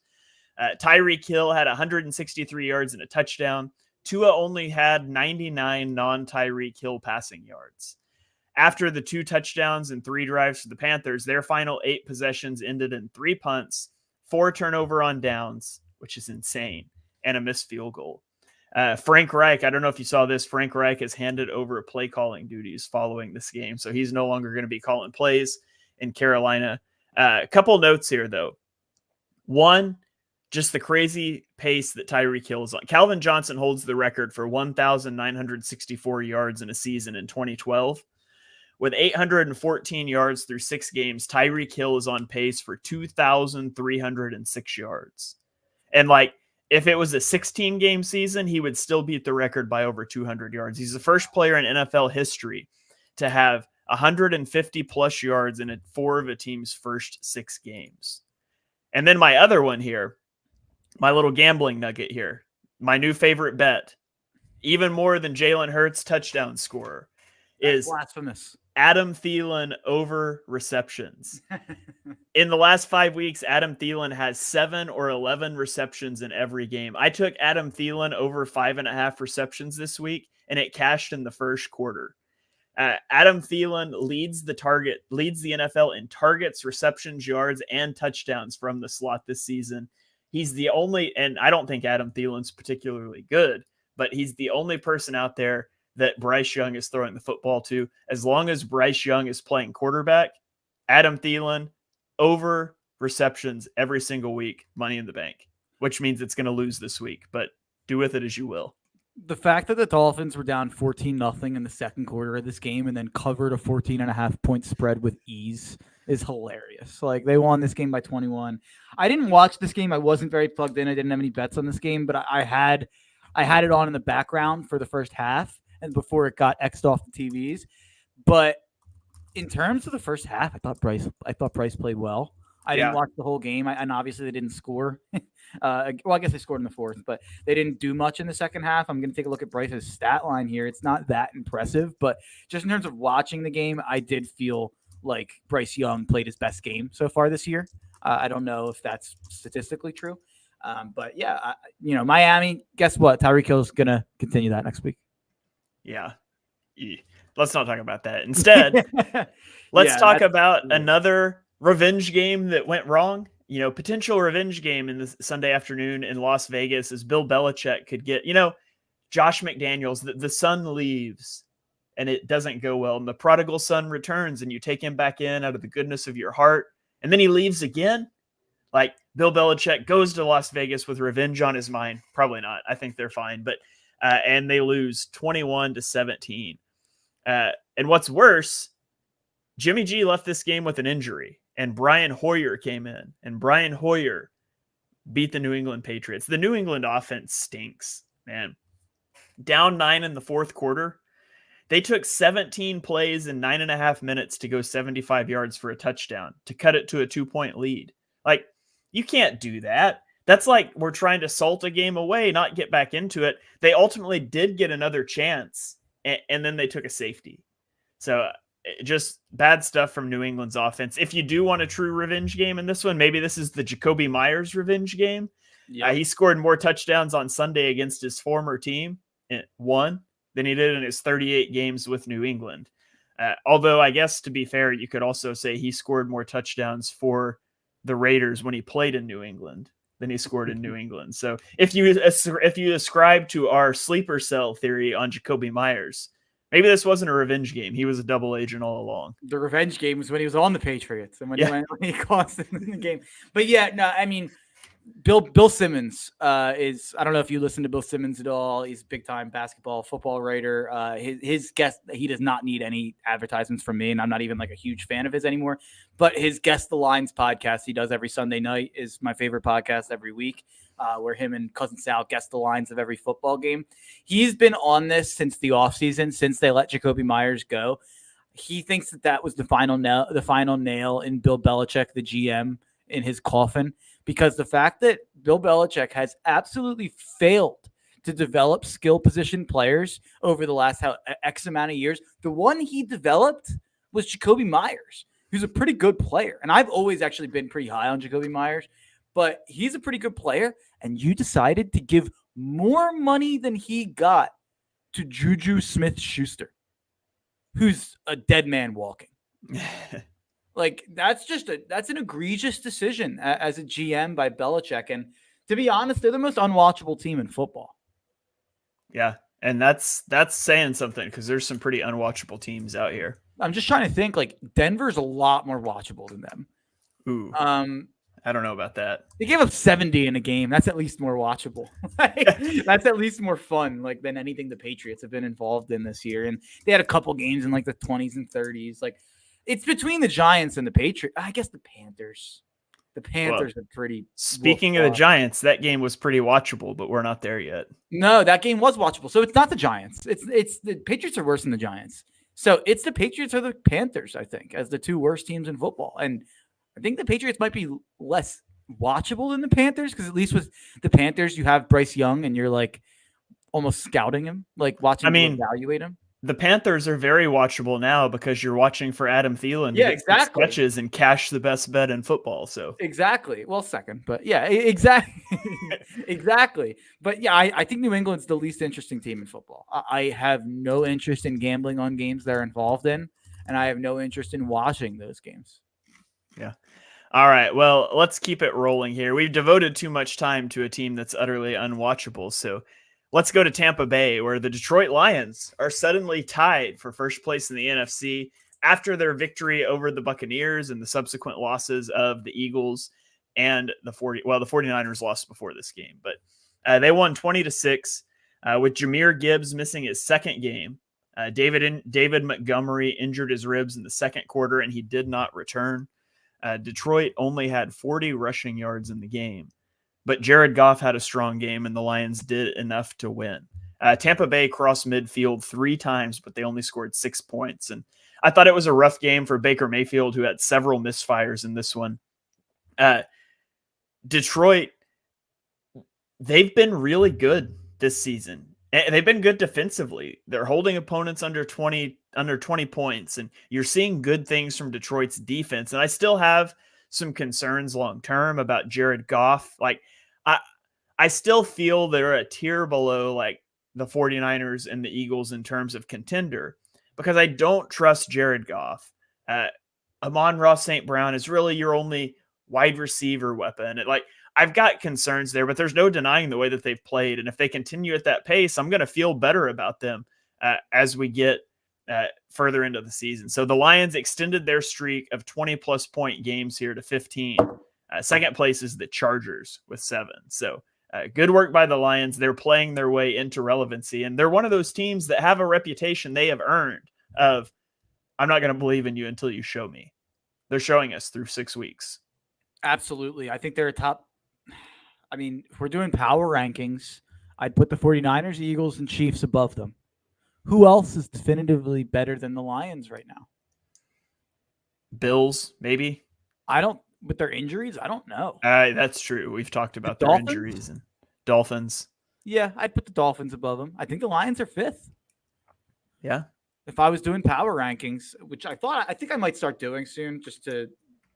Tyreek Hill had 163 yards and a touchdown. Tua only had 99 non-Tyreek Hill passing yards. After the 2 touchdowns and 3 drives for the Panthers, their final 8 possessions ended in 3 punts, 4 turnover on downs, which is insane, and a missed field goal. Frank Reich, I don't know if you saw this, Frank Reich has handed over play calling duties following this game, so he's no longer going to be calling plays in Carolina. A couple notes here, though. One, just the crazy pace that Tyreek Hill is on. Calvin Johnson holds the record for 1,964 yards in a season in 2012. With 814 yards through 6 games, Tyreek Hill is on pace for 2,306 yards. And like, if it was a 16-game season, he would still beat the record by over 200 yards. He's the first player in NFL history to have 150 plus yards in 4 of a team's first 6 games. And then my other one here, my little gambling nugget here, my new favorite bet, even more than Jalen Hurts touchdown scorer, is blasphemous. Adam Thielen over receptions. In the last 5 weeks, Adam Thielen has 7 or 11 receptions in every game. I took Adam Thielen over 5.5 receptions this week, and it cashed in the first quarter. Adam Thielen leads the NFL in targets, receptions, yards, and touchdowns from the slot this season. He's the only, and I don't think Adam Thielen's particularly good, but he's the only person out there that Bryce Young is throwing the football to. As long as Bryce Young is playing quarterback, Adam Thielen over receptions every single week, money in the bank, which means it's going to lose this week, but do with it as you will. The fact that the Dolphins were down 14-0 in the second quarter of this game and then covered a 14.5 point spread with ease is hilarious. Like, they won this game by 21. I didn't watch this game. I wasn't very plugged in. I didn't have any bets on this game, but I had it on in the background for the first half and before it got X'd off the TVs. But in terms of the first half, I thought Bryce played well. I didn't watch the whole game, and obviously they didn't score. Well, I guess they scored in the fourth, but they didn't do much in the second half. I'm going to take a look at Bryce's stat line here. It's not that impressive, but just in terms of watching the game, I did feel like Bryce Young played his best game so far this year. I don't know if that's statistically true, but yeah, Miami, guess what? Tyreek Hill's going to continue that next week. Yeah. Let's not talk about that. Instead, let's talk about another revenge game that went wrong. Potential revenge game in this Sunday afternoon in Las Vegas as Bill Belichick could get, Josh McDaniels, the son leaves and it doesn't go well. And the prodigal son returns and you take him back in out of the goodness of your heart. And then he leaves again. Like, Bill Belichick goes to Las Vegas with revenge on his mind. Probably not. I think they're fine. But, and they lose 21-17. And what's worse, Jimmy G left this game with an injury. And Brian Hoyer came in, and Brian Hoyer beat the New England Patriots. The New England offense stinks, man. Down 9 in the fourth quarter. They took 17 plays in 9.5 minutes to go 75 yards for a touchdown to cut it to a 2-point lead. Like, you can't do that. That's like we're trying to salt a game away, not get back into it. They ultimately did get another chance, and then they took a safety. So just bad stuff from New England's offense. If you do want a true revenge game in this one, maybe this is the Jacoby Myers revenge game. Yeah. He scored more touchdowns on Sunday against his former team, one, than he did in his 38 games with New England. Although I guess, to be fair, you could also say he scored more touchdowns for the Raiders when he played in New England than he scored in New England. So if you ascribe to our sleeper cell theory on Jacoby Myers, maybe this wasn't a revenge game. He was a double agent all along. The revenge game was when he was on the Patriots and when he cost them in the game. But yeah, no, I mean, Bill Simmons is, I don't know if you listen to Bill Simmons at all. He's a big time basketball, football writer. His guest, he does not need any advertisements from me, and I'm not even like a huge fan of his anymore. But his Guess the Lines podcast he does every Sunday night is my favorite podcast every week. Where him and Cousin Sal guess the lines of every football game. He's been on this since the offseason, since they let Jacoby Myers go. He thinks that was the final nail in Bill Belichick, the GM, in his coffin, because the fact that Bill Belichick has absolutely failed to develop skill position players over the last X amount of years. The one he developed was Jacoby Myers, who's a pretty good player. And I've always actually been pretty high on Jacoby Myers. But he's a pretty good player, and you decided to give more money than he got to Juju Smith-Schuster, who's a dead man walking. Like, that's an egregious decision as a GM by Belichick. And to be honest, they're the most unwatchable team in football. Yeah, and that's saying something, because there's some pretty unwatchable teams out here. I'm just trying to think, like, Denver's a lot more watchable than them. Ooh. I don't know about that. They gave up 70 in a game. That's at least more watchable. That's at least more fun, like, than anything the Patriots have been involved in this year. And they had a couple games in like the 20s and 30s. Like, it's between the Giants and the Patriots. I guess the Panthers. The Panthers are pretty. Speaking of the Giants, that game was pretty watchable, but we're not there yet. No, that game was watchable. So it's not the Giants. It's the Patriots are worse than the Giants. So it's the Patriots or the Panthers, I think, as the two worst teams in football. And I think the Patriots might be less watchable than the Panthers, because at least with the Panthers, you have Bryce Young and you're like almost scouting him, like watching him evaluate him. The Panthers are very watchable now because you're watching for Adam Thielen to get catches and cash the best bet in football. So exactly. Well, second, but yeah, exactly. Exactly. But yeah, I think New England's the least interesting team in football. I have no interest in gambling on games they're involved in, and I have no interest in watching those games. Yeah. All right. Well, let's keep it rolling here. We've devoted too much time to a team that's utterly unwatchable. So let's go to Tampa Bay, where the Detroit Lions are suddenly tied for first place in the NFC after their victory over the Buccaneers and the subsequent losses of the Eagles and the 49ers lost before this game, but they won 20-6 with Jahmyr Gibbs missing his second game. David Montgomery injured his ribs in the second quarter and he did not return. Detroit only had 40 rushing yards in the game, but Jared Goff had a strong game and the Lions did enough to win. Tampa Bay crossed midfield 3 times, but they only scored 6 points. And I thought it was a rough game for Baker Mayfield, who had several misfires in this one. Detroit, they've been really good this season. They've been good defensively. They're holding opponents under 20 points, and you're seeing good things from Detroit's defense. And I still have some concerns long-term about Jared Goff. Like, I still feel they're a tier below like the 49ers and the Eagles in terms of contender, because I don't trust Jared Goff. Amon-Ra St. Brown is really your only wide receiver weapon. I've got concerns there, but there's no denying the way that they've played. And if they continue at that pace, I'm going to feel better about them as we get further into the season. So the Lions extended their streak of 20-plus point games here to 15. Second place is the Chargers with 7. So good work by the Lions. They're playing their way into relevancy, and they're one of those teams that have a reputation they have earned of, I'm not going to believe in you until you show me. They're showing us through 6 weeks. Absolutely. I think they're a top. I mean, if we're doing power rankings, I'd put the 49ers, Eagles, and Chiefs above them. Who else is definitively better than the Lions right now? Bills, maybe. With their injuries, I don't know. That's true. We've talked about their injuries and Dolphins. Yeah, I'd put the Dolphins above them. I think the Lions are 5th. Yeah. If I was doing power rankings, which I think I might start doing soon,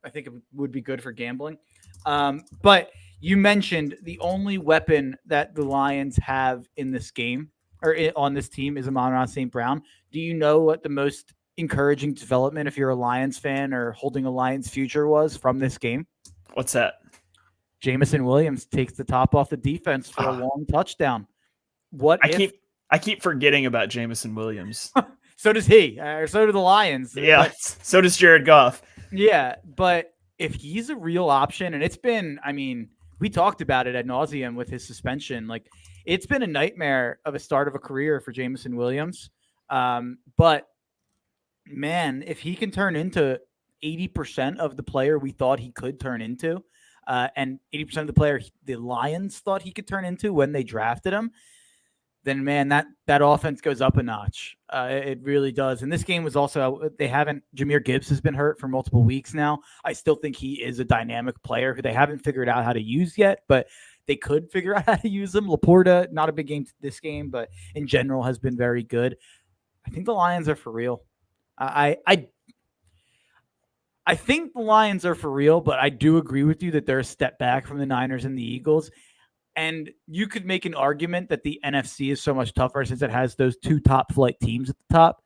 I think it would be good for gambling. But you mentioned the only weapon that the Lions have in this game or on this team is Amon-Ra St. Brown. Do you know what the most encouraging development, if you're a Lions fan or holding a Lions future, was from this game? What's that? Jameson Williams takes the top off the defense for a long touchdown. I keep forgetting about Jameson Williams. So does he, or so do the Lions. Yeah, so does Jared Goff. Yeah, but if he's a real option, and it's been, I mean, we talked about it ad nauseum with his suspension. Like, it's been a nightmare of a start of a career for Jameson Williams. But man, if he can turn into 80% of the player we thought he could turn into, and 80% of the player the Lions thought he could turn into when they drafted him, then man, that offense goes up a notch. It really does. And this game was also, Jahmyr Gibbs has been hurt for multiple weeks now. I still think he is a dynamic player who they haven't figured out how to use yet, but they could figure out how to use him. Laporta, not a big game this game, but in general has been very good. I think the Lions are for real. I think the Lions are for real, but I do agree with you that they're a step back from the Niners and the Eagles. And you could make an argument that the NFC is so much tougher since it has those 2 top flight teams at the top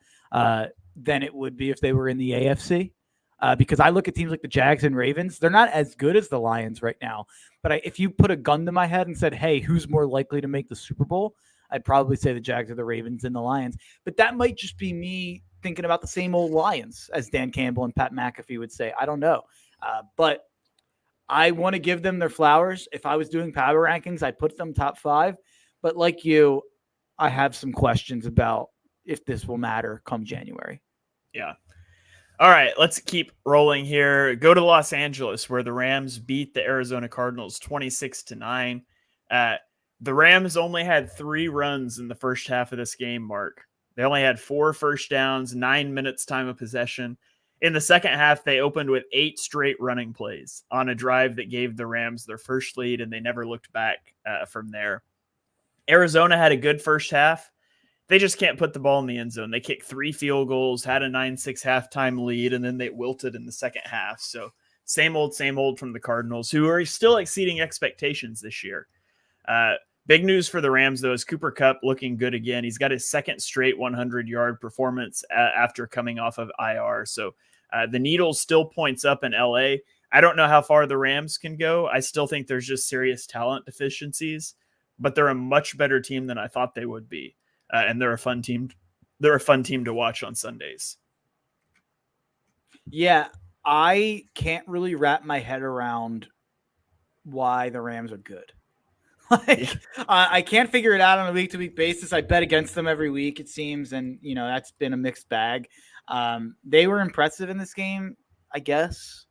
than it would be if they were in the AFC. Because I look at teams like the Jags and Ravens, they're not as good as the Lions right now. But if you put a gun to my head and said, hey, who's more likely to make the Super Bowl? I'd probably say the Jags or the Ravens and the Lions. But that might just be me thinking about the same old Lions, as Dan Campbell and Pat McAfee would say. I don't know. But I want to give them their flowers. If I was doing power rankings, I'd put them top 5. But like you, I have some questions about if this will matter come January. Yeah. All right, let's keep rolling here. Go to Los Angeles, where the Rams beat the Arizona Cardinals 26-9. The Rams only had 3 runs in the first half of this game, Mark. They only had 4 first downs, 9 minutes time of possession. In the second half, they opened with 8 straight running plays on a drive that gave the Rams their first lead, and they never looked back from there. Arizona had a good first half. They just can't put the ball in the end zone. They kicked 3 field goals, had a 9-6 halftime lead, and then they wilted in the second half. So same old from the Cardinals, who are still exceeding expectations this year. Big news for the Rams, though, is Cooper Kupp looking good again. He's got his second straight 100-yard performance after coming off of IR. So the needle still points up in LA. I don't know how far the Rams can go. I still think there's just serious talent deficiencies, but they're a much better team than I thought they would be. And they're a fun team. They're a fun team to watch on Sundays. Yeah, I can't really wrap my head around why the Rams are good. I can't figure it out on a week-to-week basis. I bet against them every week, it seems, and that's been a mixed bag. They were impressive in this game, I guess,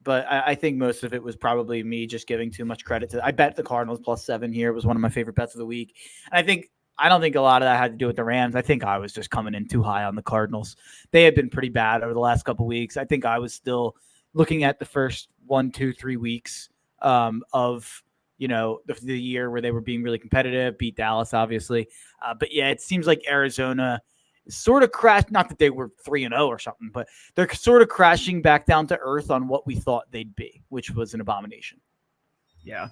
but I think most of it was probably me just giving too much credit to. I bet the Cardinals +7 here. It was one of my favorite bets of the week, and I don't think a lot of that had to do with the Rams. I think I was just coming in too high on the Cardinals. They had been pretty bad over the last couple of weeks. I think I was still looking at the first 1, 2, 3 weeks of the year where they were being really competitive, beat Dallas, obviously. But yeah, it seems like Arizona sort of crashed. Not that they were 3-0 or something, but they're sort of crashing back down to earth on what we thought they'd be, which was an abomination. Yeah.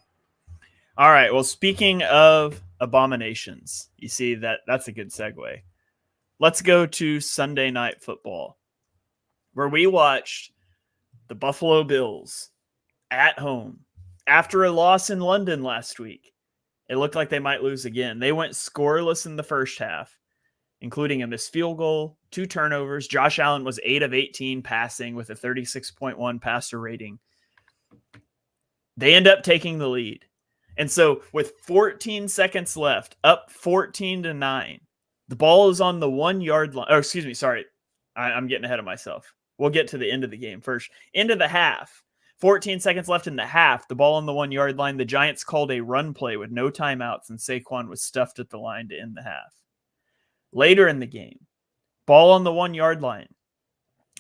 All right. Well, speaking of abominations, you see that's a good segue. Let's go to Sunday Night Football, where we watched the Buffalo Bills at home after a loss in London last week. It looked like they might lose again. They went scoreless in the first half, including a missed field goal, 2 turnovers. Josh Allen was 8 of 18 passing with a 36.1 passer rating. They end up taking the lead. And so with 14 seconds left, up 14-9, the ball is on the 1-yard line. Oh, excuse me. Sorry. I'm getting ahead of myself. We'll get to the end of the game first. End of the half. 14 seconds left in the half. The ball on the 1-yard line. The Giants called a run play with no timeouts, and Saquon was stuffed at the line to end the half. Later in the game, ball on the 1-yard line.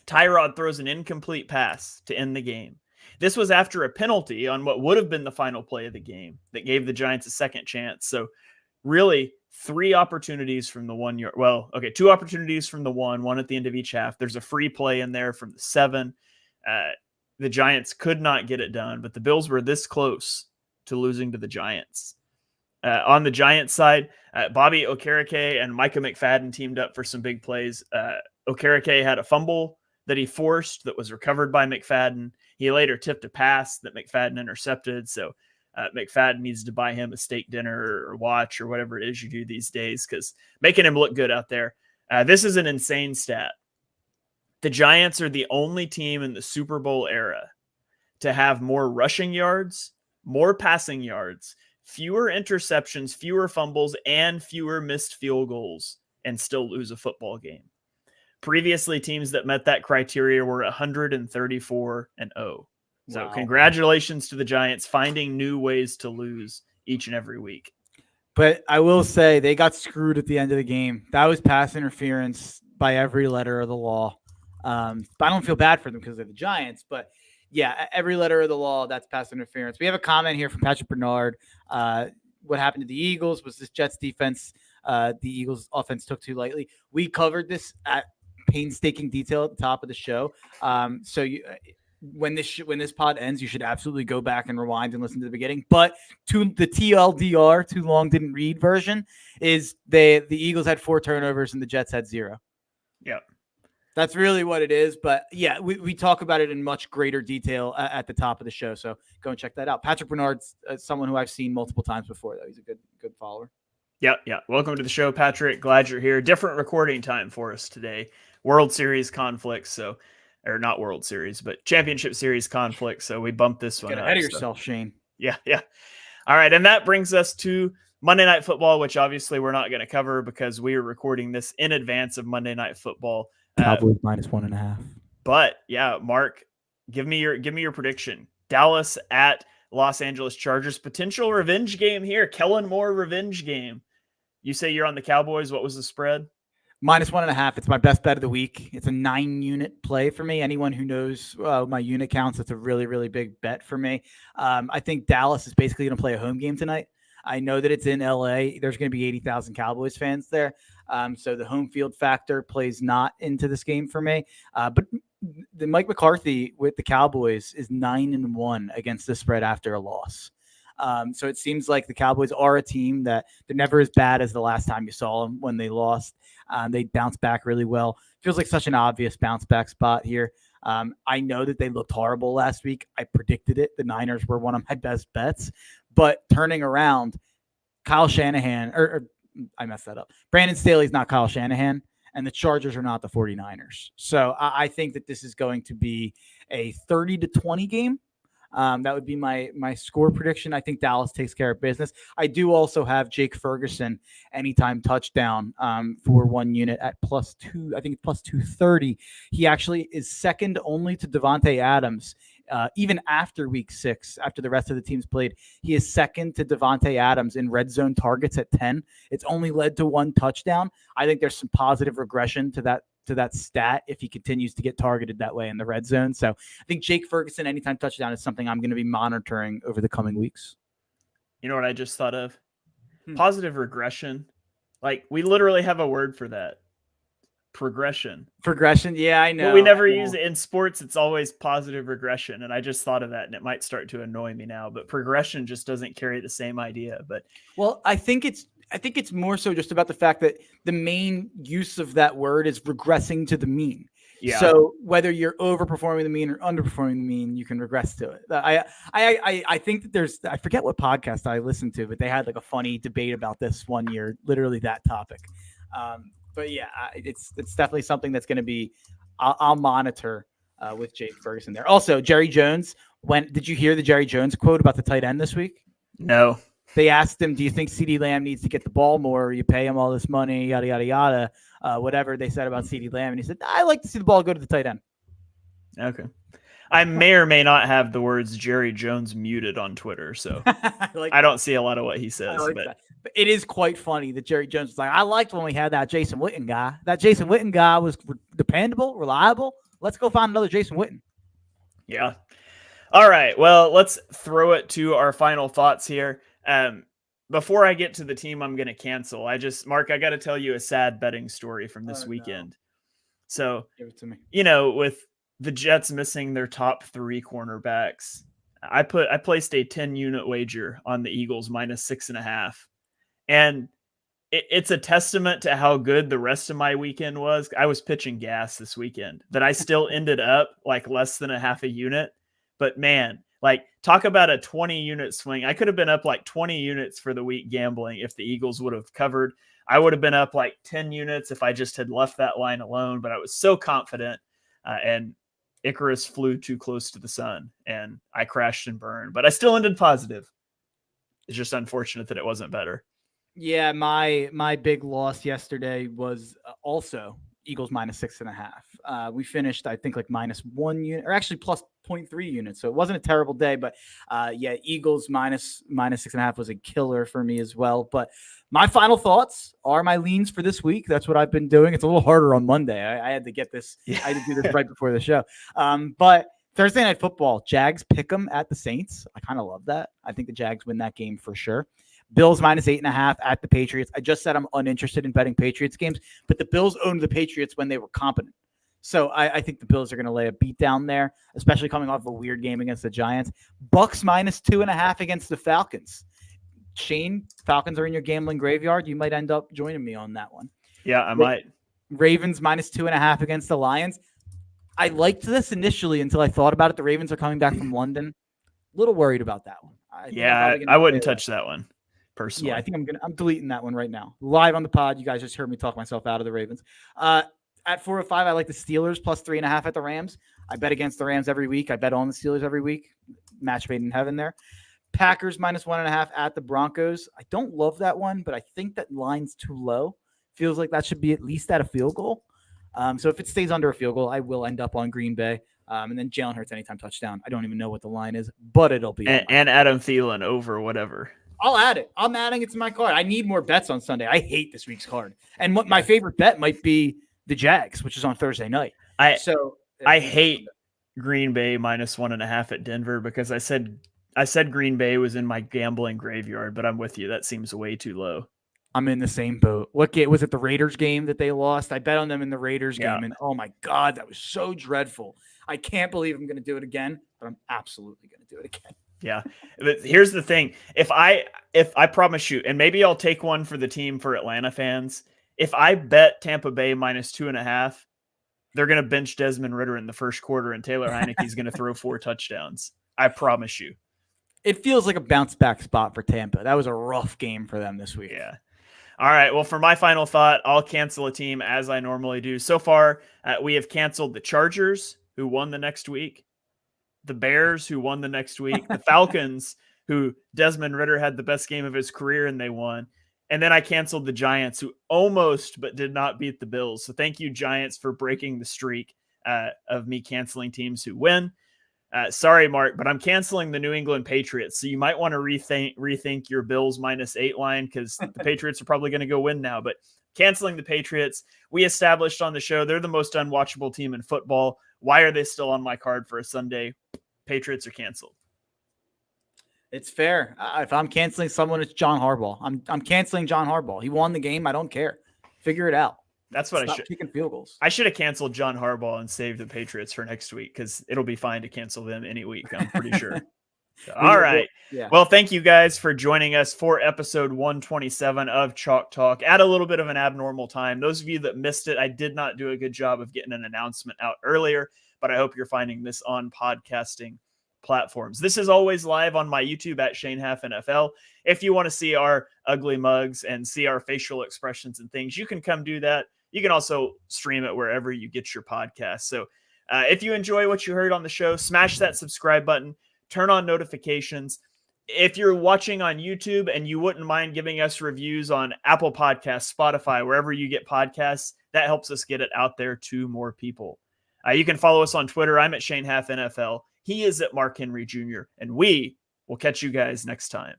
Tyrod throws an incomplete pass to end the game. This was after a penalty on what would have been the final play of the game that gave the Giants a second chance. So really 3 opportunities from the 1-yard. Well, okay, 2 opportunities from the 1 at the end of each half. There's a free play in there from the 7. The Giants could not get it done, but the Bills were this close to losing to the Giants. On the Giants side, Bobby Okereke and Micah McFadden teamed up for some big plays. Okereke had a fumble that he forced that was recovered by McFadden. He later tipped a pass that McFadden intercepted. So McFadden needs to buy him a steak dinner or watch or whatever it is you do these days, because making him look good out there. This is an insane stat. The Giants are the only team in the Super Bowl era to have more rushing yards, more passing yards, fewer interceptions, fewer fumbles, and fewer missed field goals, and still lose a football game. Previously, teams that met that criteria were 134-0. So congratulations to the Giants finding new ways to lose each and every week. But I will say they got screwed at the end of the game. That was pass interference by every letter of the law. I don't feel bad for them because they're the Giants, but yeah, every letter of the law, that's pass interference. We have a comment here from Patrick Bernard. What happened to the Eagles was this Jets defense. The Eagles offense took too lightly. We covered this at painstaking detail at the top of the show. So when this pod ends, you should absolutely go back and rewind and listen to the beginning. But to the TLDR, too long didn't read version, is the Eagles had 4 turnovers and the Jets had 0. Yeah. That's really what it is. But yeah, we talk about it in much greater detail at the top of the show. So go and check that out. Patrick Bernard's someone who I've seen multiple times before, though. He's a good follower. Yeah. Welcome to the show, Patrick. Glad you're here. Different recording time for us today. World Series conflicts. So or not World Series, but Championship Series conflict. So we bumped this one Get up. ahead of So, yourself, Shane. yeah. All right. And that brings us to Monday Night Football, which obviously we're not going to cover because we are recording this in advance of Monday Night Football. Cowboys -1.5. But yeah, Mark, give me your prediction. Dallas at Los Angeles Chargers, potential revenge game here. Kellen Moore revenge game. You say you're on the Cowboys. What was the spread? -1.5. It's my best bet of the week. It's a 9-unit play for me. Anyone who knows my unit counts, it's a really, really big bet for me. I think Dallas is basically going to play a home game tonight. I know that it's in LA. There's going to be 80,000 Cowboys fans there. So the home field factor plays not into this game for me. But the Mike McCarthy with the Cowboys is 9-1 against the spread after a loss. So it seems like the Cowboys are a team that they're never as bad as the last time you saw them when they lost. They bounced back really well. Feels like such an obvious bounce back spot here. I know that they looked horrible last week. I predicted it. The Niners were one of my best bets. But turning around, Kyle Shanahan, or I messed that up. Brandon Staley's not Kyle Shanahan, and the Chargers are not the 49ers. So I think that this is going to be a 30-20 game. That would be my score prediction. I think Dallas takes care of business. I do also have Jake Ferguson anytime touchdown for 1 unit at +2. I think it's +230. He actually is second only to Devontae Adams. Even after week 6, after the rest of the teams played, he is second to Devontae Adams in red zone targets at 10. It's only led to 1 touchdown. I think there's some positive regression to that stat if he continues to get targeted that way in the red zone. So I think Jake Ferguson anytime touchdown is something I'm going to be monitoring over the coming weeks. You know what I just thought of? Positive regression. Like, we literally have a word for that. Progression. Yeah, I know. But we never use it in sports. It's always positive regression. And I just thought of that, and it might start to annoy me now, but progression just doesn't carry the same idea. But I think it's more so just about the fact that the main use of that word is regressing to the mean. Yeah. So whether you're overperforming the mean or underperforming the mean, you can regress to it. I think that I forget what podcast I listened to, but they had like a funny debate about this one year, literally that topic. But yeah, it's definitely something that's going to be, I'll monitor with Jake Ferguson there. Also, Jerry Jones, did you hear the Jerry Jones quote about the tight end this week? No. They asked him, do you think CeeDee Lamb needs to get the ball more? Or you pay him all this money, yada, yada, yada, whatever they said about CeeDee Lamb. And he said, I like to see the ball go to the tight end. Okay. I may or may not have the words Jerry Jones muted on Twitter, so I don't see a lot of what he says. But it is quite funny that Jerry Jones was like, I liked when we had that Jason Witten guy. That Jason Witten guy was dependable, reliable. Let's go find another Jason Witten. Yeah. All right. Well, let's throw it to our final thoughts here. Before I get to the team I'm going to cancel, Mark, I got to tell you a sad betting story from this weekend. No. So, give it to me. With the Jets missing their top 3 cornerbacks, I placed a 10-unit wager on the Eagles -6.5. And it's a testament to how good the rest of my weekend was. I was pitching gas this weekend that I still ended up like less than a half a unit. But man, like, talk about a 20-unit swing. I could have been up like 20 units for the week gambling if the Eagles would have covered. I would have been up like 10 units if I just had left that line alone. But I was so confident, and Icarus flew too close to the sun, and I crashed and burned. But I still ended positive. It's just unfortunate that it wasn't better. Yeah, my big loss yesterday was also Eagles -6.5. We finished, I think, like -1 unit, or actually +0.3 units. So it wasn't a terrible day, but yeah, Eagles -6.5 was a killer for me as well. But my final thoughts are my leans for this week. That's what I've been doing. It's a little harder on Monday. I had to get this. Yeah. I had to do this right before the show. But Thursday Night Football, Jags pick 'em at the Saints. I kind of love that. I think the Jags win that game for sure. Bills -8.5 at the Patriots. I just said I'm uninterested in betting Patriots games, but the Bills owned the Patriots when they were competent. So I think the Bills are going to lay a beat down there, especially coming off a weird game against the Giants. Bucks -2.5 against the Falcons. Shane, Falcons are in your gambling graveyard. You might end up joining me on that one. Yeah, I might. Ravens -2.5 against the Lions. I liked this initially until I thought about it. The Ravens are coming back from London. A little worried about that one. I wouldn't touch that one. Personally. Yeah, I think I'm deleting that one right now. Live on the pod. You guys just heard me talk myself out of the Ravens. At 405, I like the Steelers +3.5 at the Rams. I bet against the Rams every week. I bet on the Steelers every week. Match made in heaven there. Packers -1.5 at the Broncos. I don't love that one, but I think that line's too low. Feels like that should be at least at a field goal. So if it stays under a field goal, I will end up on Green Bay. And then Jalen Hurts anytime touchdown. I don't even know what the line is, but it'll be. And Adam Thielen over whatever. I'll add it. I'm adding it to my card. I need more bets on Sunday. I hate this week's card. And what my favorite bet might be the Jags, which is on Thursday night. I hate Green Bay -1.5 at Denver because I said Green Bay was in my gambling graveyard, but I'm with you. That seems way too low. I'm in the same boat. What game was it? The Raiders game that they lost? I bet on them in the Raiders game, and oh my God, that was so dreadful. I can't believe I'm going to do it again, but I'm absolutely going to do it again. Yeah. But here's the thing. If I promise you, and maybe I'll take one for the team for Atlanta fans. If I bet Tampa Bay -2.5, they're going to bench Desmond Ridder in the first quarter and Taylor Heineke's going to throw 4 touchdowns. I promise you. It feels like a bounce back spot for Tampa. That was a rough game for them this week. Yeah. All right. Well, for my final thought, I'll cancel a team as I normally do. So far, we have canceled the Chargers, who won the next week, the Bears, who won the next week, the Falcons, who Desmond Ridder had the best game of his career and they won. And then I canceled the Giants, who almost but did not beat the Bills. So thank you, Giants, for breaking the streak of me canceling teams who win. Sorry, Mark, but I'm canceling the New England Patriots. So you might want to rethink your Bills -8 line because the Patriots are probably going to go win now. But canceling the Patriots, we established on the show they're the most unwatchable team in football. Why are they still on my card for a Sunday? Patriots are canceled. It's fair. If I'm canceling someone, it's John Harbaugh. I'm canceling John Harbaugh. He won the game. I don't care. Figure it out. That's what Stop I should. Kicking field goals. I should have canceled John Harbaugh and saved the Patriots for next week because it'll be fine to cancel them any week. I'm pretty sure. So, all right. Yeah. Well, thank you guys for joining us for episode 127 of Chalk Talk at a little bit of an abnormal time. Those of you that missed it, I did not do a good job of getting an announcement out earlier, but I hope you're finding this on podcasting platforms. This is always live on my YouTube at Shane Half NFL. If you want to see our ugly mugs and see our facial expressions and things, you can come do that. You can also stream it wherever you get your podcast. So if you enjoy what you heard on the show, smash that subscribe button, turn on notifications. If you're watching on YouTube and you wouldn't mind giving us reviews on Apple Podcasts, Spotify, wherever you get podcasts, that helps us get it out there to more people. You can follow us on Twitter. I'm at Shane Half NFL. He is at Mark Henry Jr. And we will catch you guys next time.